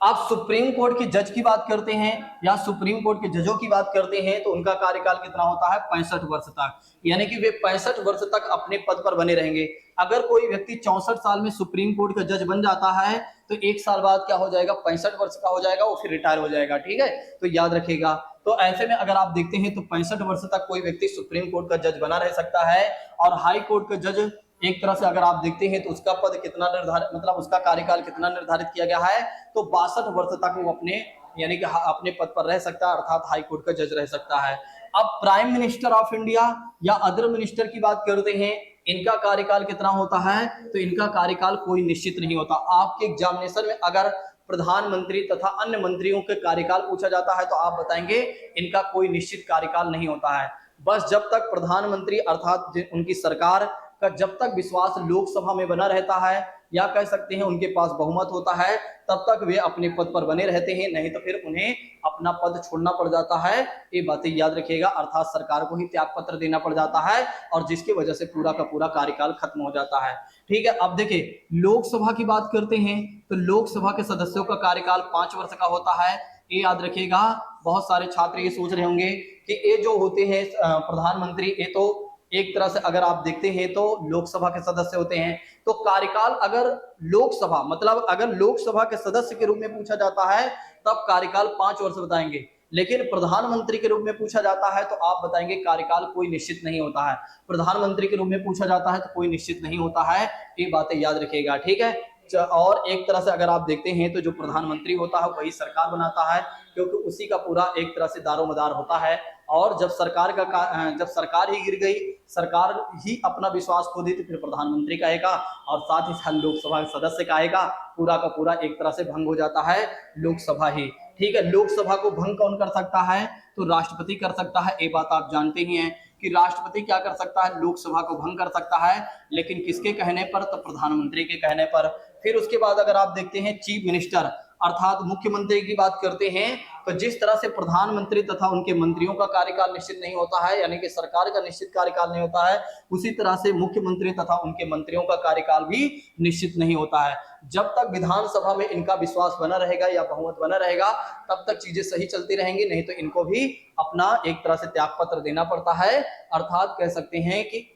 आप सुप्रीम कोर्ट के जज की बात करते हैं या सुप्रीम कोर्ट के जजों की बात करते हैं, तो उनका कार्यकाल कितना होता है, 65 वर्ष तक। यानी कि वे 65 वर्ष तक अपने पद पर बने रहेंगे। अगर कोई व्यक्ति 64 साल में सुप्रीम कोर्ट का जज बन जाता है, तो 1 साल बाद क्या हो जाएगा, 65 वर्ष का हो जाएगा, वो फिर रिटायर हो जाएगा। ठीक है, तो याद रखिएगा। तो ऐसे में अगर आप देखते हैं तो 65 वर्ष तक कोई व्यक्ति सुप्रीम कोर्ट का जज बना रह सकता है। और हाई कोर्ट का जज एक तरह से अगर आप देखते हैं तो उसका पद कितना निर्धारित, मतलब उसका कार्यकाल कितना निर्धारित किया गया है, तो 62 वर्ष तक वो अपने यानी कि अपने पद पर रह सकता है, अर्थात हाई कोर्ट का जज रह सकता है। अब प्राइम मिनिस्टर ऑफ इंडिया या अदर मिनिस्टर की बात करते हैं, इनका कार्यकाल कितना होता है, तो इनका कार्यकाल कोई निश्चित नहीं होता। आपके एग्जामिनेशन में अगर प्रधानमंत्री तथा अन्य मंत्रियों के कार्यकाल पूछा जाता है तो आप बताएंगे इनका कोई निश्चित कार्यकाल नहीं होता है। बस जब तक प्रधानमंत्री अर्थात उनकी सरकार का जब तक विश्वास लोकसभा में बना रहता है, या कह सकते हैं उनके पास बहुमत होता है, तब तक वे अपने पद पर बने रहते हैं, नहीं तो फिर उन्हें अपना पद छोड़ना पड़ जाता है। ये बातें याद रखिएगा, अर्थात सरकार को ही त्याग पत्र देना पड़ जाता है और जिसकी वजह से पूरा का पूरा कार्यकाल खत्म हो जाता है। ठीक है, अब देखिए लोकसभा की बात करते हैं तो लोकसभा के सदस्यों का कार्यकाल 5 वर्ष का होता है। ये याद रखिएगा। बहुत सारे छात्र ये सोच रहे होंगे कि ये जो होते हैं प्रधानमंत्री, ये तो एक तरह से अगर आप देखते हैं तो लोकसभा के सदस्य होते हैं। तो कार्यकाल अगर लोकसभा, मतलब अगर लोकसभा के सदस्य के रूप में पूछा जाता है तब कार्यकाल 5 वर्ष बताएंगे, लेकिन प्रधानमंत्री के रूप में पूछा जाता है तो आप बताएंगे कार्यकाल कोई निश्चित नहीं होता है। प्रधानमंत्री के रूप में पूछा जाता है तो कोई निश्चित नहीं होता है। ये बातें याद रखिएगा। ठीक है, और एक तरह से अगर आप देखते हैं तो जो प्रधानमंत्री होता है वही सरकार बनाता है, क्योंकि उसी का पूरा एक तरह से दारोमदार होता है। और जब सरकार ही गिर गई, सरकार ही अपना विश्वास खो दी, तो फिर प्रधानमंत्री का आएगा और साथ ही साथ लोकसभा के सदस्य का आएगा, पूरा का पूरा एक तरह से भंग हो जाता है लोकसभा ही। ठीक है, लोकसभा को भंग कौन कर सकता है, तो राष्ट्रपति कर सकता है। ये बात आप जानते ही हैं कि राष्ट्रपति क्या कर सकता है, लोकसभा को भंग कर सकता है, लेकिन किसके कहने पर, तो प्रधानमंत्री के कहने पर। फिर उसके बाद अगर आप देखते हैं चीफ मिनिस्टर अर्थात मुख्यमंत्री की बात करते हैं, तो जिस तरह से प्रधानमंत्री तथा उनके मंत्रियों का कार्यकाल निश्चित नहीं होता है, यानी कि सरकार का निश्चित कार्यकाल नहीं होता है, उसी तरह से मुख्यमंत्री तथा उनके मंत्रियों का कार्यकाल भी निश्चित नहीं होता है। जब तक विधानसभा में इनका विश्वास बना रहेगा या बहुमत बना रहेगा, तब तक चीजें सही चलती रहेंगी, नहीं तो इनको भी अपना एक तरह से त्याग पत्र देना पड़ता है, अर्थात कह सकते हैं कि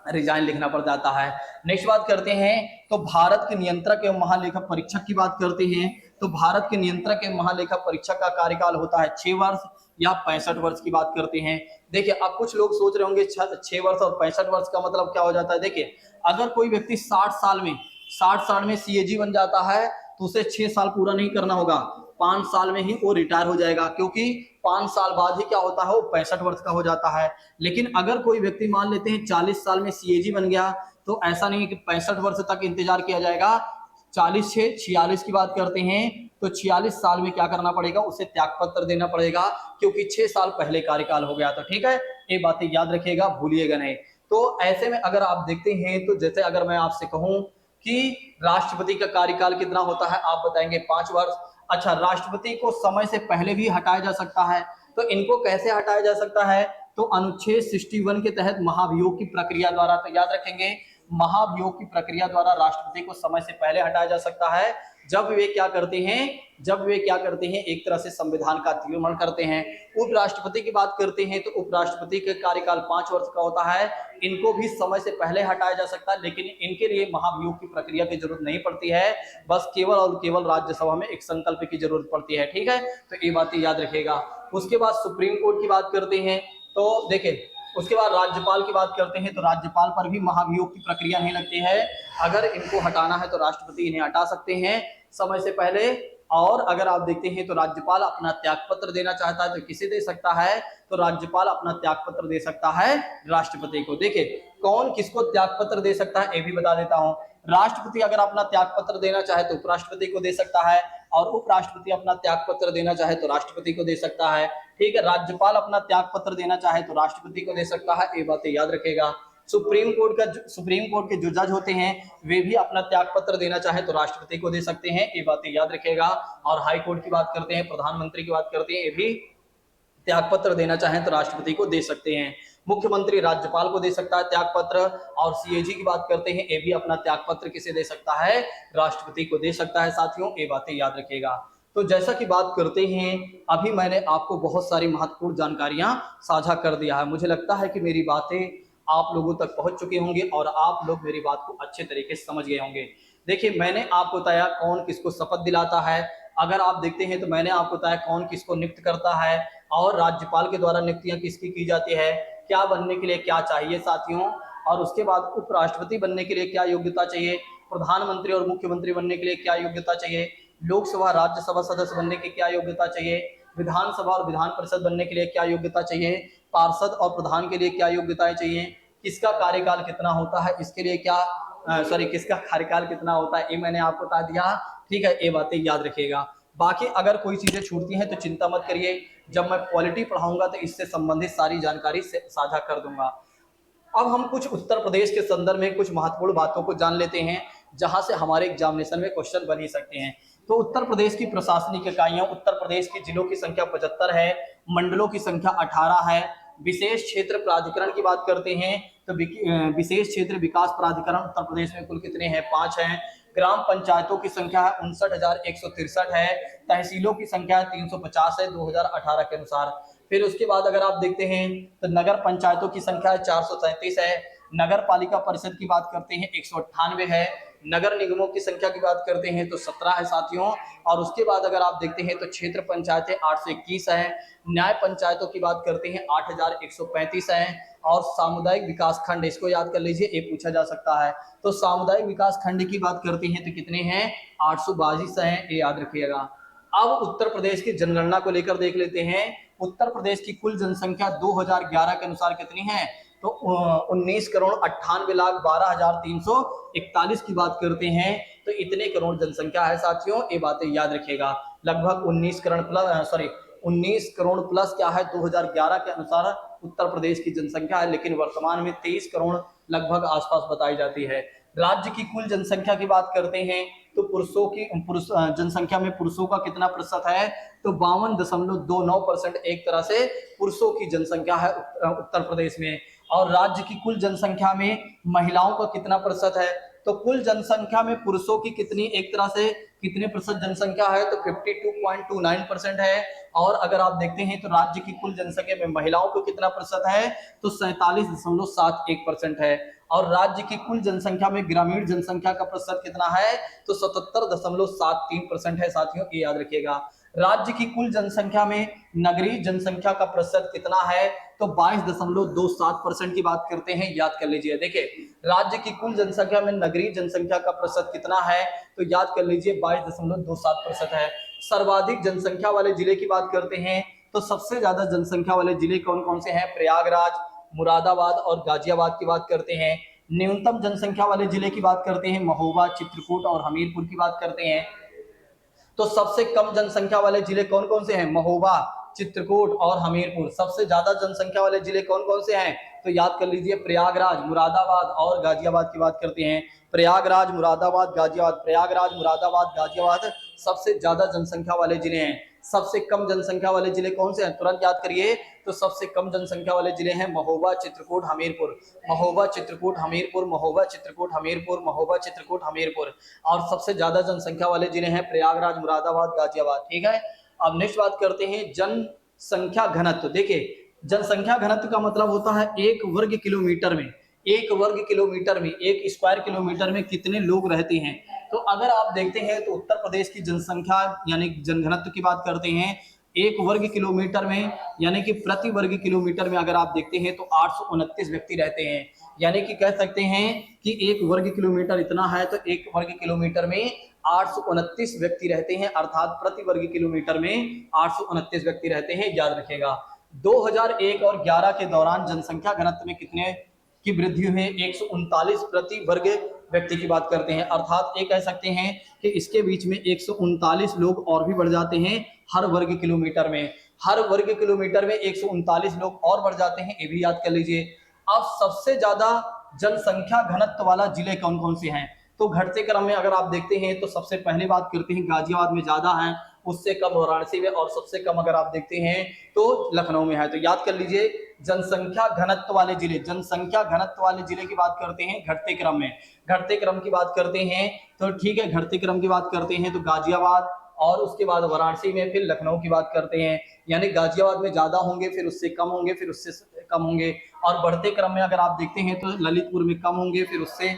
रिजाइन लिखना पड़ जाता है। नेक्स्ट बात करते हैं तो भारत के नियंत्रक एवं महालेखा परीक्षक की बात करते हैं, तो भारत के नियंत्रक एवं महालेखा परीक्षक का कार्यकाल होता है 6 वर्ष या 65 वर्ष की बात करते हैं। देखिए, अब कुछ लोग सोच रहे होंगे 6 वर्ष और 65 वर्ष का मतलब क्या हो जाता है। देखिए, अगर कोई व्यक्ति 60 साल में सीएजी बन जाता है तो उसे 6 साल पूरा नहीं करना होगा, 5 साल में ही वो रिटायर हो जाएगा, क्योंकि 5 साल बाद ही क्या होता है, वो 65 वर्ष का हो जाता है। लेकिन अगर कोई व्यक्ति मान लेते हैं 40 साल में सीएजी बन गया, तो ऐसा नहीं है कि 65 वर्ष तक इंतजार किया जाएगा। 40 से 46 की बात करते हैं तो 46 साल में क्या करना पड़ेगा, उसे त्याग पत्र देना पड़ेगा, क्योंकि 6 साल पहले कार्यकाल हो गया। तो ठीक है, ये बातें याद रखिएगा, भूलिएगा नहीं। तो ऐसे में अगर आप देखते हैं तो जैसे अगर मैं आपसे कहूं कि राष्ट्रपति का कार्यकाल कितना होता है, आप बताएंगे 5 वर्ष। अच्छा, राष्ट्रपति को समय से पहले भी हटाया जा सकता है, तो इनको कैसे हटाया जा सकता है, तो अनुच्छेद 61 के तहत महाभियोग की प्रक्रिया द्वारा। तो याद रखेंगे, महाभियोग की प्रक्रिया द्वारा राष्ट्रपति को समय से पहले हटाया जा सकता है जब वे क्या करते हैं, एक तरह से संविधान का अतिक्रमण करते हैं। उपराष्ट्रपति की बात करते हैं तो उपराष्ट्रपति का कार्यकाल 5 वर्ष का होता है। इनको भी समय से पहले हटाया जा सकता है, लेकिन इनके लिए महाभियोग की प्रक्रिया की जरूरत नहीं पड़ती है, बस केवल और केवल राज्यसभा में एक संकल्प की जरूरत पड़ती है। ठीक है, तो ये बातें याद रखिएगा। उसके बाद सुप्रीम कोर्ट की बात करते हैं तो देखिए, उसके बाद राज्यपाल की बात करते हैं तो राज्यपाल पर भी महाभियोग की प्रक्रिया नहीं लगती है। अगर इनको हटाना है तो राष्ट्रपति इन्हें हटा सकते हैं समय से पहले। और अगर आप देखते हैं तो राज्यपाल अपना त्यागपत्र देना चाहता है तो किसे दे सकता है, तो राज्यपाल अपना त्यागपत्र दे सकता है राष्ट्रपति को। देखिए कौन किसको त्यागपत्र दे सकता है ये भी बता देता हूं। राष्ट्रपति अगर अपना त्यागपत्र देना चाहे तो उपराष्ट्रपति को दे सकता है, और उपराष्ट्रपति अपना त्यागपत्र देना चाहे तो राष्ट्रपति को दे सकता है। ठीक है, राज्यपाल अपना त्यागपत्र देना चाहे तो राष्ट्रपति को दे सकता है, ये बातें याद रखेगा। सुप्रीम कोर्ट के जो जज होते हैं वे भी अपना त्यागपत्र देना चाहे तो राष्ट्रपति को दे सकते हैं, ये बातें याद रखेगा। और हाई कोर्ट की बात करते हैं, प्रधानमंत्री की बात करते हैं, ये भी त्यागपत्र देना चाहें तो राष्ट्रपति को दे सकते हैं। मुख्यमंत्री राज्यपाल को दे सकता है त्यागपत्र। और सीएजी की बात करते हैं, ये भी अपना त्यागपत्र किसे दे सकता है, राष्ट्रपति को दे सकता है। साथियों ये बातें याद रखिएगा। तो जैसा कि बात करते हैं, अभी मैंने आपको बहुत सारी महत्वपूर्ण जानकारियां साझा कर दिया है। मुझे लगता है कि मेरी बातें आप लोगों तक पहुंच चुकी होंगी और आप लोग मेरी बात को अच्छे तरीके से समझ गए होंगे। देखिए मैंने आपको बताया कौन किसको शपथ दिलाता है, अगर आप देखते हैं तो मैंने आपको बताया कौन किसको नियुक्त करता है, और राज्यपाल के द्वारा नियुक्तियां किसकी की जाती है, क्या बनने के लिए क्या चाहिए साथियों, और उसके बाद उपराष्ट्रपति बनने के लिए क्या योग्यता चाहिए, प्रधानमंत्री और मुख्यमंत्री बनने के लिए क्या योग्यता चाहिए, लोकसभा राज्यसभा सदस्य बनने की क्या योग्यता चाहिए, विधानसभा और विधान परिषद बनने के लिए क्या योग्यता चाहिए, पार्षद और प्रधान के लिए क्या योग्यताएं चाहिए, किसका कार्यकाल कितना होता है, इसके लिए क्या किसका कार्यकाल कितना होता है, ये मैंने आपको बता दिया। ठीक है, ये बातें याद रखिएगा। बाकी अगर कोई चीजें छूटती हैं तो चिंता मत करिए, जब मैं पॉलिटी पढ़ाऊंगा तो इससे संबंधित सारी जानकारी से साझा कर दूंगा। अब हम कुछ उत्तर प्रदेश के संदर्भ में कुछ महत्वपूर्ण बातों को जान लेते हैं, जहां से हमारे एग्जामिनेशन में क्वेश्चन बन ही सकते हैं। तो उत्तर प्रदेश की प्रशासनिक इकाइयां, उत्तर प्रदेश के जिलों की संख्या 75 है, मंडलों की संख्या 18 है। विशेष क्षेत्र प्राधिकरण की बात करते हैं तो विशेष क्षेत्र विकास प्राधिकरण उत्तर प्रदेश में कुल कितने हैं, 5 हैं। ग्राम पंचायतों की संख्या 59,163 है। तहसीलों की संख्या 350 है 2018 के अनुसार। फिर उसके बाद अगर आप देखते हैं तो नगर पंचायतों की संख्या 437 है। नगर पालिका परिषद की बात करते हैं 198 है। नगर निगमों की संख्या की बात करते हैं तो 17 है साथियों। और उसके बाद अगर आप देखते हैं तो क्षेत्र पंचायतें 821 है। न्याय पंचायतों की बात करते हैं 8135 है। और सामुदायिक विकास खंड, इसको याद कर लीजिए, ये पूछा जा सकता है। तो सामुदायिक विकास खंड की बात करते हैं तो कितने हैं, 822 हैं, ये याद रखिएगा। अब उत्तर प्रदेश की जनगणना को लेकर देख लेते हैं। उत्तर प्रदेश की कुल जनसंख्या 2011 के अनुसार कितनी है, तो 19,98,12,341 की बात करते हैं तो इतने करोड़ जनसंख्या है साथियों, ये बातें याद रखिएगा। लगभग 19 करोड़ प्लस क्या है 2011 के अनुसार उत्तर प्रदेश की जनसंख्या है, लेकिन वर्तमान में 23 करोड़ लगभग आसपास बताई जाती है। राज्य की कुल जनसंख्या की बात करते हैं तो पुरुष जनसंख्या में पुरुषों का कितना प्रतिशत है, तो 52.29% एक तरह से पुरुषों की जनसंख्या है उत्तर प्रदेश में। और राज्य की कुल जनसंख्या में महिलाओं का कितना प्रतिशत है, तो कुल जनसंख्या में पुरुषों की कितनी, एक तरह से कितने प्रतिशत जनसंख्या है, तो 52.29% है। और अगर आप देखते हैं तो राज्य की कुल जनसंख्या में महिलाओं को कितना प्रतिशत है, तो 47.71% है। और राज्य की कुल जनसंख्या में ग्रामीण जनसंख्या का प्रतिशत कितना है, तो 77.73% है साथियों, ये याद रखिएगा। राज्य की कुल जनसंख्या में नगरीय जनसंख्या का प्रतिशत कितना है, तो 22.27% की बात करते हैं, याद कर लीजिए। देखिए राज्य की कुल जनसंख्या में नगरीय जनसंख्या का प्रतिशत कितना है, तो याद कर लीजिए 22.27% है। सर्वाधिक जनसंख्या वाले जिले की बात करते हैं तो सबसे ज्यादा जनसंख्या वाले जिले कौन कौन से हैं, प्रयागराज, मुरादाबाद और गाजियाबाद की बात करते हैं। न्यूनतम जनसंख्या वाले जिले की बात करते हैं, महोबा, चित्रकूट और हमीरपुर की बात करते हैं। तो सबसे कम जनसंख्या वाले जिले कौन कौन से हैं, महोबा, चित्रकूट और हमीरपुर। सबसे ज्यादा जनसंख्या वाले जिले कौन कौन से हैं, तो याद कर लीजिए प्रयागराज, मुरादाबाद और गाजियाबाद की बात करते हैं। प्रयागराज, मुरादाबाद, गाजियाबाद, प्रयागराज, मुरादाबाद, गाजियाबाद सबसे ज्यादा जनसंख्या वाले जिले हैं। सबसे कम जनसंख्या वाले जिले कौन से हैं? तुरंत याद करिए। तो सबसे कम जनसंख्या वाले जिले हैं महोबा, चित्रकूट, हमीरपुर। महोबा, चित्रकूट, हमीरपुर, महोबा, चित्रकूट, हमीरपुर, महोबा, चित्रकूट, हमीरपुर। और सबसे ज्यादा जनसंख्या वाले जिले हैं प्रयागराज, मुरादाबाद, गाजियाबाद। ठीक है, अब नेक्स्ट बात करते हैं जनसंख्या घनत्व। देखिए, जनसंख्या घनत्व का मतलब होता है एक वर्ग किलोमीटर में, एक वर्ग किलोमीटर में, एक स्क्वायर किलोमीटर में कितने लोग रहते हैं। तो अगर आप देखते हैं तो उत्तर प्रदेश की जनसंख्या यानी जनघनत्व की बात करते हैं एक वर्ग किलोमीटर में, यानी कि प्रति वर्ग किलोमीटर में अगर आप देखते हैं तो 829 व्यक्ति रहते हैं। यानी कि कह सकते हैं कि एक वर्ग किलोमीटर इतना है तो एक वर्ग किलोमीटर में 829 व्यक्ति रहते हैं, अर्थात प्रति वर्ग किलोमीटर में 829 व्यक्ति रहते हैं। याद रखिएगा। 2001 और 11 के दौरान जनसंख्या घनत्व में कितने की वृद्धि हुई? 139 प्रति वर्ग व्यक्ति की बात करते हैं, अर्थात ये कह सकते हैं कि इसके बीच में 139 लोग और भी बढ़ जाते हैं हर वर्ग किलोमीटर में। हर वर्ग किलोमीटर में 139 लोग और बढ़ जाते हैं, ये भी याद कर लीजिए। अब सबसे ज्यादा जनसंख्या घनत्व वाला जिले कौन कौन से हैं? तो घटते क्रम में अगर आप देखते हैं तो सबसे पहले बात करते हैं गाजियाबाद में ज्यादा है, उससे कम वाराणसी में, और सबसे कम अगर आप देखते हैं तो लखनऊ में है। तो याद कर लीजिए, जनसंख्या घनत्व वाले जिले, जनसंख्या घनत्व वाले जिले की बात करते हैं घटते क्रम में। घटते क्रम की बात करते हैं तो ठीक है, घटते क्रम की बात करते हैं तो गाजियाबाद, और उसके बाद वाराणसी में, फिर लखनऊ की बात करते हैं। यानी गाजियाबाद में ज्यादा होंगे, फिर उससे कम होंगे, फिर उससे कम होंगे। और बढ़ते क्रम में अगर आप देखते हैं तो ललितपुर में कम होंगे, फिर उससे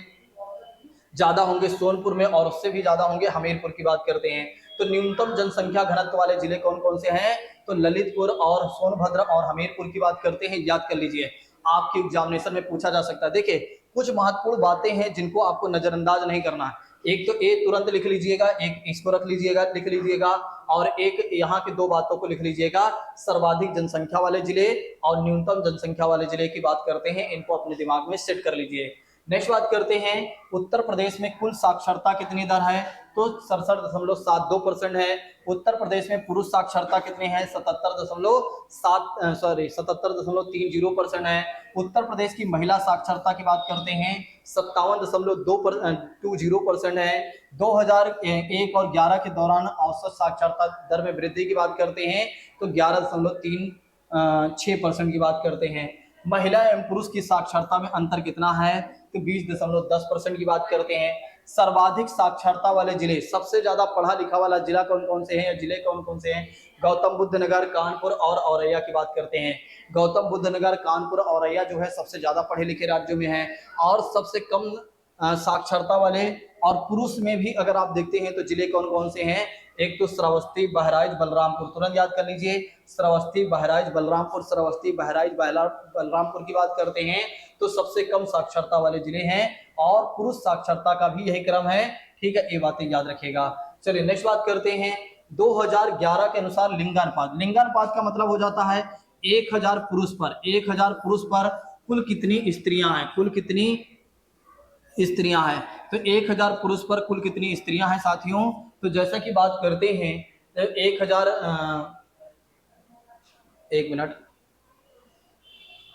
ज्यादा होंगे सोनपुर में, और उससे भी ज्यादा होंगे हमीरपुर की बात करते हैं। तो न्यूनतम जनसंख्या घनत्व वाले जिले कौन कौन से हैं? तो ललितपुर और सोनभद्र और हमीरपुर की बात करते हैं। याद कर लीजिए, आपके एग्जामिनेशन में पूछा जा सकता है। देखिए, कुछ महत्वपूर्ण बातें हैं जिनको आपको नजरअंदाज नहीं करना है। एक तो ए तुरंत लिख लीजिएगा, एक इसको रख लीजिएगा, लिख लीजिएगा, और एक यहाँ की दो बातों को लिख लीजिएगा। सर्वाधिक जनसंख्या वाले जिले और न्यूनतम जनसंख्या वाले जिले की बात करते हैं, इनको अपने दिमाग में सेट कर लीजिए। नेक्स्ट बात करते हैं उत्तर प्रदेश में कुल साक्षरता कितनी दर है? तो 67.72% है। उत्तर प्रदेश में पुरुष साक्षरता कितनी है? 77.30% है। उत्तर प्रदेश की महिला साक्षरता की बात करते हैं 57.20% है। 2001 और 11 के दौरान औसत साक्षरता दर में वृद्धि की बात करते हैं तो 11.36% की बात करते हैं। महिला एवं पुरुष की साक्षरता में अंतर कितना है? तो 20.10% की बात करते हैं। सर्वाधिक साक्षरता वाले जिले, सबसे ज्यादा पढ़ा लिखा वाला जिला कौन कौन से हैं, या जिले कौन कौन से हैं? गौतम बुद्ध नगर, कानपुर और औरैया की बात करते हैं। गौतम बुद्ध नगर, कानपुर, औरैया जो है सबसे ज्यादा पढ़े लिखे राज्यों में है। और सबसे कम साक्षरता वाले और पुरुष में भी अगर आप देखते हैं तो जिले कौन कौन से हैं? एक तो श्रावस्ती, बहराइच, बलरामपुर। तुरंत याद कर लीजिए, श्रावस्ती, बहराइच, बलरामपुर। श्रावस्ती, बहराइच, बलरामपुर की बात करते हैं तो सबसे कम साक्षरता वाले जिले हैं, और पुरुष साक्षरता का भी यही क्रम है। ठीक है, ये बातें याद रखिएगा। चलिए नेक्स्ट बात करते हैं 2011 के अनुसार लिंगानुपात। लिंगानुपात का मतलब हो जाता है 1000 पुरुष पर कुल कितनी स्त्रियां हैं, कुल कितनी स्त्रियां हैं। तो 1000 पुरुष पर कुल कितनी स्त्रियां हैं साथियों? तो जैसा कि बात करते हैं 1000 एक मिनट,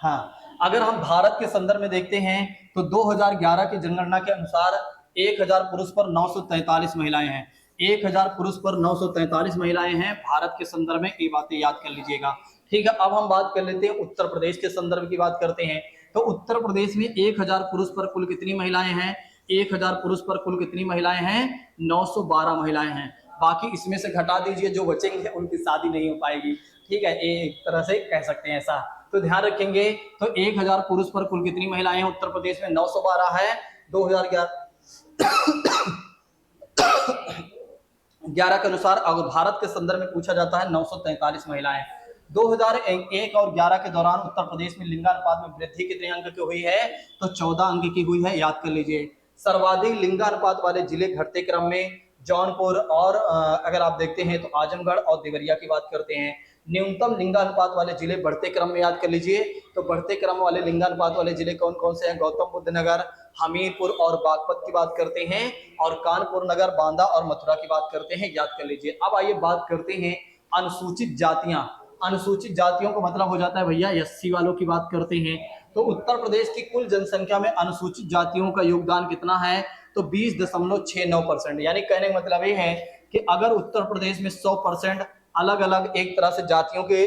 हाँ, अगर हम भारत के संदर्भ में देखते हैं तो 2011 की जनगणना के अनुसार 1000 पुरुष पर 943 महिलाएं हैं। 1000 पुरुष पर 943 महिलाएं हैं भारत के संदर्भ में, ये बातें याद कर लीजिएगा। ठीक है, अब हम बात कर लेते हैं उत्तर प्रदेश के संदर्भ की बात करते हैं। तो उत्तर प्रदेश में 1000 पुरुष पर कुल कितनी महिलाएं हैं? 1000 पुरुष पर कुल कितनी महिलाएं हैं? 912 महिलाएं हैं। बाकी इसमें से घटा दीजिए, जो बचेंगे उनकी शादी नहीं हो पाएगी। ठीक है, एक तरह से कह सकते हैं ऐसा। तो ध्यान रखेंगे, तो 1000 पुरुष पर कुल कितनी महिलाएं हैं? उत्तर प्रदेश में 912 है। 2011 के अनुसार अगर भारत के संदर्भ में पूछा जाता है 943 महिलाएं। 2001 और 11 के दौरान उत्तर प्रदेश में लिंगानुपात में वृद्धि कितने अंक की हुई है? तो 14 अंक की हुई है, याद कर लीजिए। सर्वाधिक लिंगानुपात वाले जिले घटते क्रम में जौनपुर और अगर आप देखते हैं तो आजमगढ़ और देवरिया की बात करते हैं। न्यूनतम लिंगानुपात वाले जिले बढ़ते क्रम में याद कर लीजिए, तो बढ़ते क्रम वाले लिंगानुपात वाले जिले कौन कौन से हैं? गौतम बुद्ध नगर, हमीरपुर और बागपत की बात करते हैं, और कानपुर नगर, बांदा और मथुरा की बात करते हैं, याद कर लीजिए। अब आइए बात करते हैं अनुसूचित जातियां। अनुसूचित जातियों का मतलब हो जाता है भैया एससी वालों की बात करते हैं। तो उत्तर प्रदेश की कुल जनसंख्या में अनुसूचित जातियों का योगदान कितना है? तो 20.69%। यानी कहने का मतलब ये है कि अगर उत्तर प्रदेश में 100% अलग अलग एक तरह से जातियों के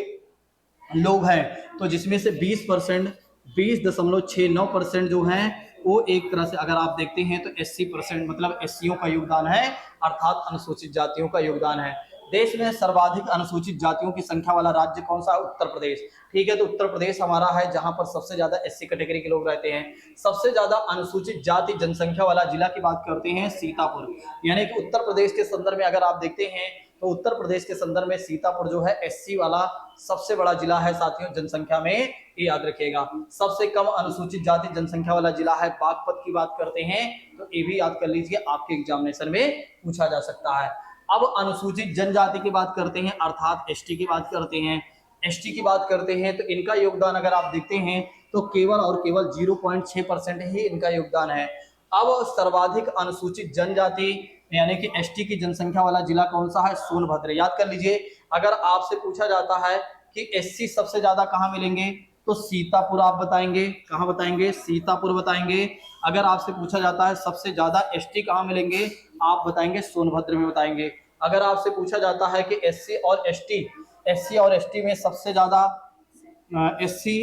लोग हैं, तो जिसमें से 20%, 20.69% जो हैं वो एक तरह से अगर आप देखते हैं तो 80% मतलब एससीओ का योगदान है, अर्थात अनुसूचित जातियों का योगदान है। देश में सर्वाधिक अनुसूचित जातियों की संख्या वाला राज्य कौन सा है? उत्तर प्रदेश। ठीक है, तो उत्तर प्रदेश हमारा है जहां पर सबसे ज्यादा एससी कैटेगरी के लोग रहते हैं। सबसे ज्यादा अनुसूचित जाति जनसंख्या वाला जिला की बात करते हैं सीतापुर, यानी कि उत्तर प्रदेश के संदर्भ में अगर आप देखते हैं तो उत्तर प्रदेश के संदर्भ में सीतापुर जो है एससी वाला सबसे बड़ा जिला है साथियों जनसंख्या में, ये याद रखिएगा। सबसे कम अनुसूचित जाति जनसंख्या वाला जिला है बागपत की बात करते हैं, तो ये भी याद कर लीजिए, आपके एग्जामिनेशन में पूछा जा सकता है। अब अनुसूचित जनजाति की बात करते हैं, अर्थात एसटी की बात करते हैं। एसटी की बात करते हैं तो इनका योगदान अगर आप देखते हैं तो केवल और केवल 0.6% ही इनका योगदान है। अब सर्वाधिक अनुसूचित जनजाति यानी कि एसटी की जनसंख्या वाला जिला कौन सा है? सोनभद्र। याद कर लीजिए, अगर आपसे पूछा जाता है कि एससी सबसे ज्यादा कहां मिलेंगे तो सीतापुर आप बताएंगे। कहां बताएंगे? सीतापुर बताएंगे। अगर आपसे पूछा जाता है सबसे ज्यादा एसटी कहां मिलेंगे, आप बताएंगे सोनभद्र में बताएंगे। अगर आपसे पूछा जाता है कि एससी और एसटी में सबसे ज्यादा एससी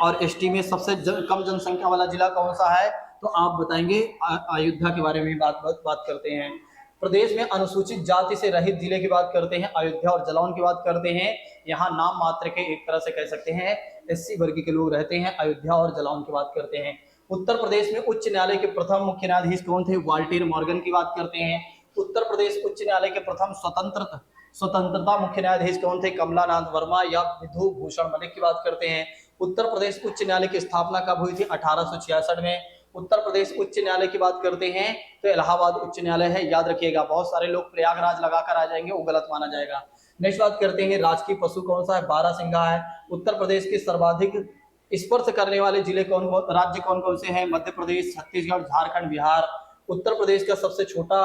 और एसटी में सबसे कम जनसंख्या वाला जिला कौन सा है, तो आप बताएंगे अयोध्या के बारे में बात करते हैं। प्रदेश में अनुसूचित जाति से रहित जिले की बात करते हैं, अयोध्या और जालौन की बात करते हैं। यहाँ नाम मात्र के एक तरह से कह सकते हैं एससी वर्ग के लोग रहते हैं, अयोध्या और जालौन की बात करते हैं। उत्तर प्रदेश में उच्च न्यायालय के प्रथम मुख्य न्यायाधीश कौन थे? वाल्टेर मॉर्गन की बात करते हैं। उत्तर प्रदेश उच्च न्यायालय के प्रथम स्वतंत्रता मुख्य न्यायाधीश कौन थे? कमलानाथ वर्मा या विधु भूषण मलिक की बात करते हैं। उत्तर प्रदेश उच्च न्यायालय की स्थापना कब हुई थी? 1866 में। उत्तर प्रदेश उच्च न्यायालय की बात करते हैं तो इलाहाबाद उच्च न्यायालय है, याद रखिएगा। बहुत सारे लोग प्रयागराज लगाकर आ जाएंगे, वो गलत माना जाएगा। नेक्स्ट बात करते हैं राजकीय पशु कौन सा है? बारहसिंगा है। उत्तर प्रदेश के सर्वाधिक स्पर्श करने वाले जिले राज्य कौन कौन से हैं? मध्य प्रदेश, छत्तीसगढ़, झारखंड, बिहार। उत्तर प्रदेश का सबसे छोटा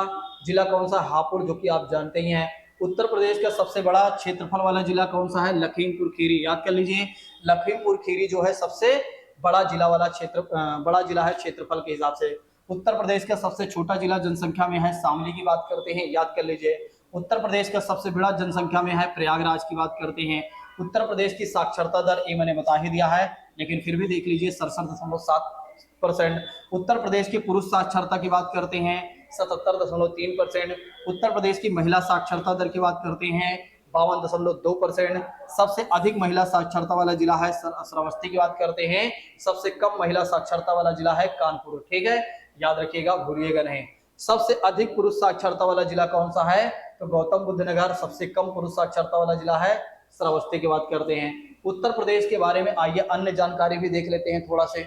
जिला कौन सा? हापुड़, जो कि आप जानते ही हैं। उत्तर प्रदेश का सबसे बड़ा क्षेत्रफल वाला जिला कौन सा है? लखीमपुर खीरी। याद कर लीजिए, लखीमपुर खीरी जो है सबसे बड़ा जिला वाला बड़ा जिला है क्षेत्रफल के हिसाब से। उत्तर प्रदेश का सबसे छोटा जिला जनसंख्या में है शामली की बात करते हैं, याद कर लीजिए। उत्तर प्रदेश का सबसे बड़ा जनसंख्या में है प्रयागराज की बात करते हैं। उत्तर प्रदेश की साक्षरता दर ये मैंने बता ही दिया है, लेकिन फिर भी देख लीजिए 67.7%। उत्तर प्रदेश की पुरुष साक्षरता की बात करते हैं 77.3%। उत्तर प्रदेश की महिला साक्षरता दर की बात करते हैं 52.2%। सबसे अधिक महिला साक्षरता वाला जिला है श्रावस्ती की बात करते हैं। सबसे कम महिला साक्षरता वाला जिला है कानपुर। ठीक है, याद रखिएगा, भूलिएगा नहीं। सबसे अधिक पुरुष साक्षरता वाला जिला कौन सा है? तो गौतम बुद्ध नगर। सबसे कम पुरुष साक्षरता वाला जिला है श्रावस्ती की बात करते हैं। उत्तर प्रदेश के बारे में आइए अन्य जानकारी भी देख लेते हैं थोड़ा से।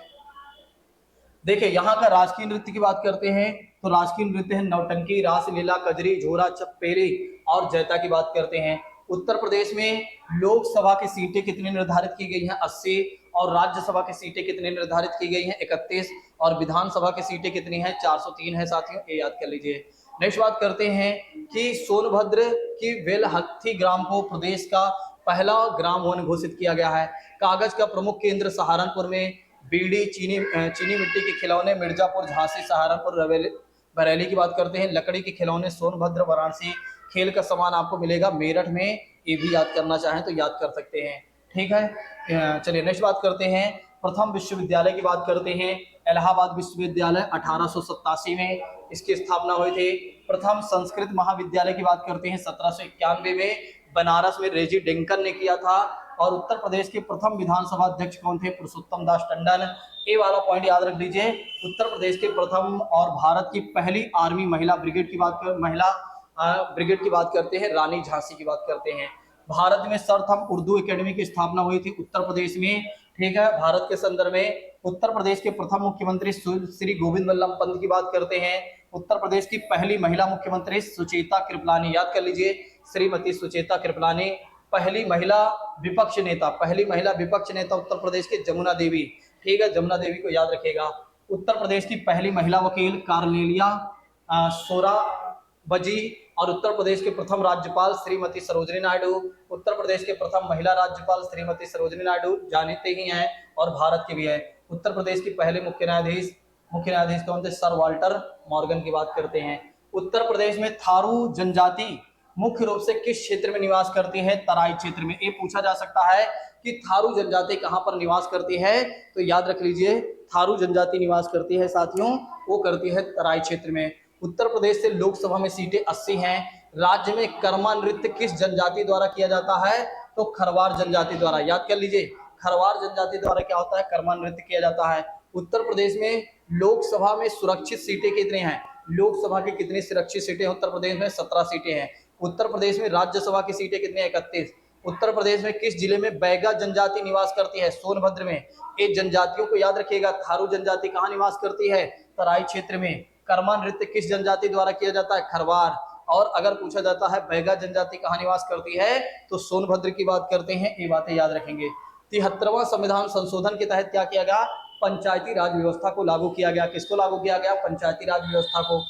देखिए, यहाँ का राजकीय नृत्य की बात करते हैं तो राजकीय नृत्य है नौटंकी, रासलीला, कजरी, झोरा, चप्पेरी और जैता की बात करते हैं। उत्तर प्रदेश में लोकसभा की सीटें कितनी निर्धारित की गई हैं? 80। और राज्यसभा की सीटें कितनी निर्धारित की गई हैं? 31। और विधानसभा की सीटें कितनी हैं? 403 है साथियों, ये याद कर लीजिए। नेक्स्ट बात करते हैं कि सोनभद्र की वेलहत्थी ग्राम को प्रदेश का पहला ग्राम वन घोषित किया गया है। कागज का प्रमुख केंद्र सहारनपुर में। बीड़ी, चीनी मिट्टी के खिलौने मिर्जापुर, झांसी, सहारनपुर, बरेली की बात करते हैं। लकड़ी के खिलौने सोनभद्र, वाराणसी। खेल का सामान आपको मिलेगा मेरठ में, ये भी याद करना चाहें तो याद कर सकते हैं। ठीक है, चलिए नेक्स्ट बात करते हैं। प्रथम विश्वविद्यालय की बात करते हैं, इलाहाबाद विश्वविद्यालय 1887 में इसकी स्थापना हुई थी। प्रथम संस्कृत महाविद्यालय की बात करते हैं 1791 में, बनारस में रेजी डेंकन ने किया था। और उत्तर प्रदेश के प्रथम विधानसभा अध्यक्ष कौन थे? पुरुषोत्तम दास टंडन। ये वाला पॉइंट याद रख लीजिए। उत्तर प्रदेश के प्रथम और भारत की पहली आर्मी महिला ब्रिगेड की बात करते हैं, रानी झांसी की बात करते हैं। भारत में सर्वप्रथम उर्दू एकेडमी की स्थापना हुई थी उत्तर प्रदेश में। ठीक है, भारत के संदर्भ में उत्तर प्रदेश के प्रथम मुख्यमंत्री श्री गोविंद वल्लभ पंत की बात करते हैं। उत्तर प्रदेश की पहली महिला मुख्यमंत्री सुचेता कृपलानी, याद कर लीजिए, श्रीमती सुचेता कृपलानी। पहली महिला विपक्ष नेता उत्तर प्रदेश के जमुना देवी। ठीक है, जमुना देवी को याद रखिएगा। उत्तर प्रदेश की पहली महिला वकील कार्नेलिया सोराबजी। और उत्तर प्रदेश के प्रथम राज्यपाल श्रीमती सरोजिनी नायडू। उत्तर प्रदेश के प्रथम महिला राज्यपाल श्रीमती सरोजिनी नायडू जानते ही हैं और भारत की भी है। उत्तर प्रदेश की पहले मुख्य न्यायाधीश कौन थे? सर वाल्टर मॉर्गन की बात करते हैं। उत्तर प्रदेश में थारू जनजाति मुख्य रूप से किस क्षेत्र में निवास करती है? तराई क्षेत्र में। ये पूछा जा सकता है कि थारू जनजाति कहां पर निवास करती है? तो याद रख लीजिए, थारू जनजाति निवास करती है साथियों, वो करती है तराई क्षेत्र में। उत्तर प्रदेश से लोकसभा में सीटें 80 हैं। राज्य में कर्मा नृत्य किस जनजाति द्वारा किया जाता है? तो खरवार जनजाति द्वारा। याद कर लीजिए, खरवार जनजाति द्वारा क्या होता है? कर्मा नृत्य किया जाता है। उत्तर प्रदेश में लोकसभा में सुरक्षित सीटें कितनी हैं? लोकसभा की कितनी सुरक्षित सीटें उत्तर प्रदेश में? 17 सीटें हैं। उत्तर प्रदेश में राज्यसभा की सीटें कितनी हैं? 31। उत्तर प्रदेश में किस जिले में बैगा जनजाति निवास करती है? सोनभद्र में। ये जनजातियों को याद रखिएगा, थारू जनजाति कहाँ निवास करती है? तराई क्षेत्र में। कर्मा नृत्य किस जनजाति द्वारा किया जाता है? खरवार। और अगर पूछा जाता है बैगा जनजाति कहाँ निवास करती है, तो सोनभद्र की बात करते हैं। ये बातें याद रखेंगे। 73वां संविधान संशोधन के तहत क्या किया गया? पंचायती राज व्यवस्था को लागू किया गया। किसको लागू किया गया? पंचायती राज व्यवस्था को।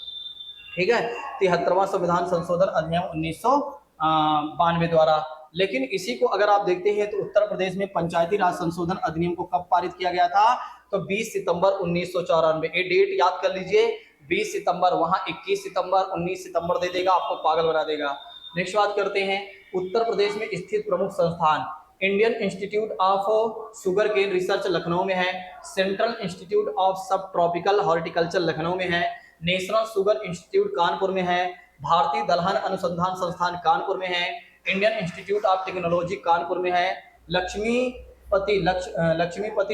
ठीक है, 73वां संविधान संशोधन अधिनियम 1992 द्वारा। लेकिन इसी को अगर आप देखते हैं तो उत्तर प्रदेश में पंचायती राज संशोधन अधिनियम को कब पारित किया गया था? तो 20 सितंबर 1994। ये डेट याद कर लीजिए, 20 सितंबर, वहां 21 सितंबर, 19 सितंबर दे देगा, आपको पागल बना देगा। नेक्स्ट बात करते हैं, उत्तर प्रदेश में स्थित प्रमुख संस्थान। Indian Institute of sugar cane Research Lucknow में है। Central Institute of Subtropical Horticulture Lucknow में है। नेशनल शुगर इंस्टीट्यूट कानपुर में है। भारतीय दलहन अनुसंधान संस्थान कानपुर में है। Indian Institute of technology Kanpur में है। लक्ष्मीपति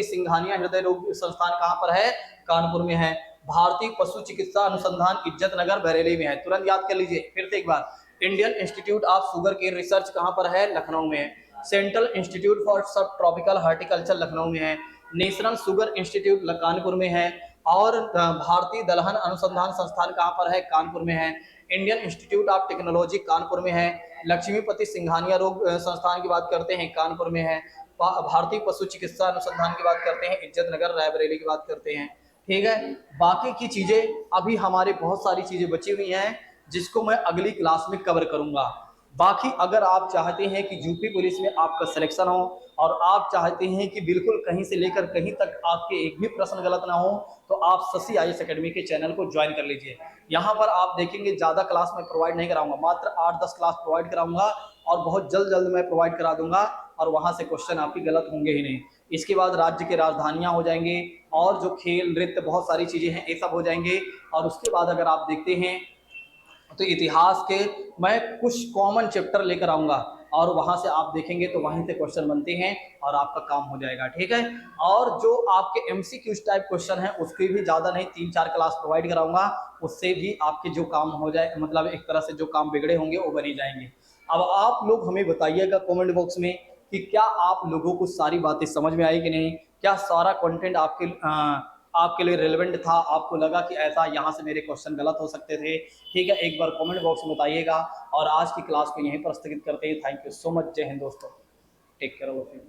सिंघानिया हृदय रोग संस्थान कहाँ पर है? कानपुर में है। भारतीय पशु चिकित्सा अनुसंधान इज्जत नगर बरेली में है। तुरंत याद कर लीजिए फिर से एक बार, Indian Institute of sugar cane Research कहाँ पर है? लखनऊ में है। Central Institute for Subtropical Horticulture Lucknow में है। नेशनल शुगर इंस्टीट्यूट कानपुर में है। और भारतीय दलहन अनुसंधान संस्थान कहाँ पर है? कानपुर में है। Indian Institute of technology Kanpur में है। लक्ष्मीपति सिंघानिया रोग संस्थान की बात करते हैं, कानपुर में है। भारतीय पशु चिकित्सा अनुसंधान की बात करते हैं, इज्जत नगर रायबरेली की बात करते हैं। ठीक है, बाकी की चीजें अभी हमारे बहुत सारी चीजें बची हुई हैं जिसको मैं अगली क्लास में कवर करूंगा। बाकी अगर आप चाहते हैं कि यूपी पुलिस में आपका सिलेक्शन हो और आप चाहते हैं कि बिल्कुल कहीं से लेकर कहीं तक आपके एक भी प्रश्न गलत ना हो, तो आप शशि आईएएस एकेडमी के चैनल को ज्वाइन कर लीजिए। यहाँ पर आप देखेंगे ज़्यादा क्लास मैं प्रोवाइड नहीं कराऊंगा, मात्र 8-10 क्लास प्रोवाइड कराऊंगा और बहुत जल्द मैं प्रोवाइड करा दूंगा और वहाँ से क्वेश्चन आपकी गलत होंगे ही नहीं। इसके बाद राज्य के राजधानियाँ हो जाएंगे और जो खेल नृत्य बहुत सारी चीज़ें हैं ये सब हो जाएंगे। और उसके बाद अगर आप देखते हैं तो इतिहास के मैं कुछ कॉमन चैप्टर लेकर आऊंगा और वहां से आप देखेंगे तो वहीं से क्वेश्चन बनते हैं और आपका काम हो जाएगा। ठीक है, और जो आपके एमसीक्यूज टाइप क्वेश्चन है उसके भी ज़्यादा नहीं 3-4 क्लास प्रोवाइड कराऊंगा, उससे भी आपके जो काम हो जाए, मतलब एक तरह से जो काम बिगड़े होंगे वो बन ही जाएंगे। अब आप लोग हमें बताइएगा कमेंट बॉक्स में कि क्या आप लोगों को सारी बातें समझ में आई कि नहीं, क्या सारा कंटेंट आपके लिए रेलेवेंट था, आपको लगा कि ऐसा यहाँ से मेरे क्वेश्चन गलत हो सकते थे। ठीक है, एक बार कमेंट बॉक्स में बताइएगा और आज की क्लास को यहीं पर स्थगित करते हैं। Thank you so much. जय हिंद दोस्तों, टेक केयर ऑफ यू।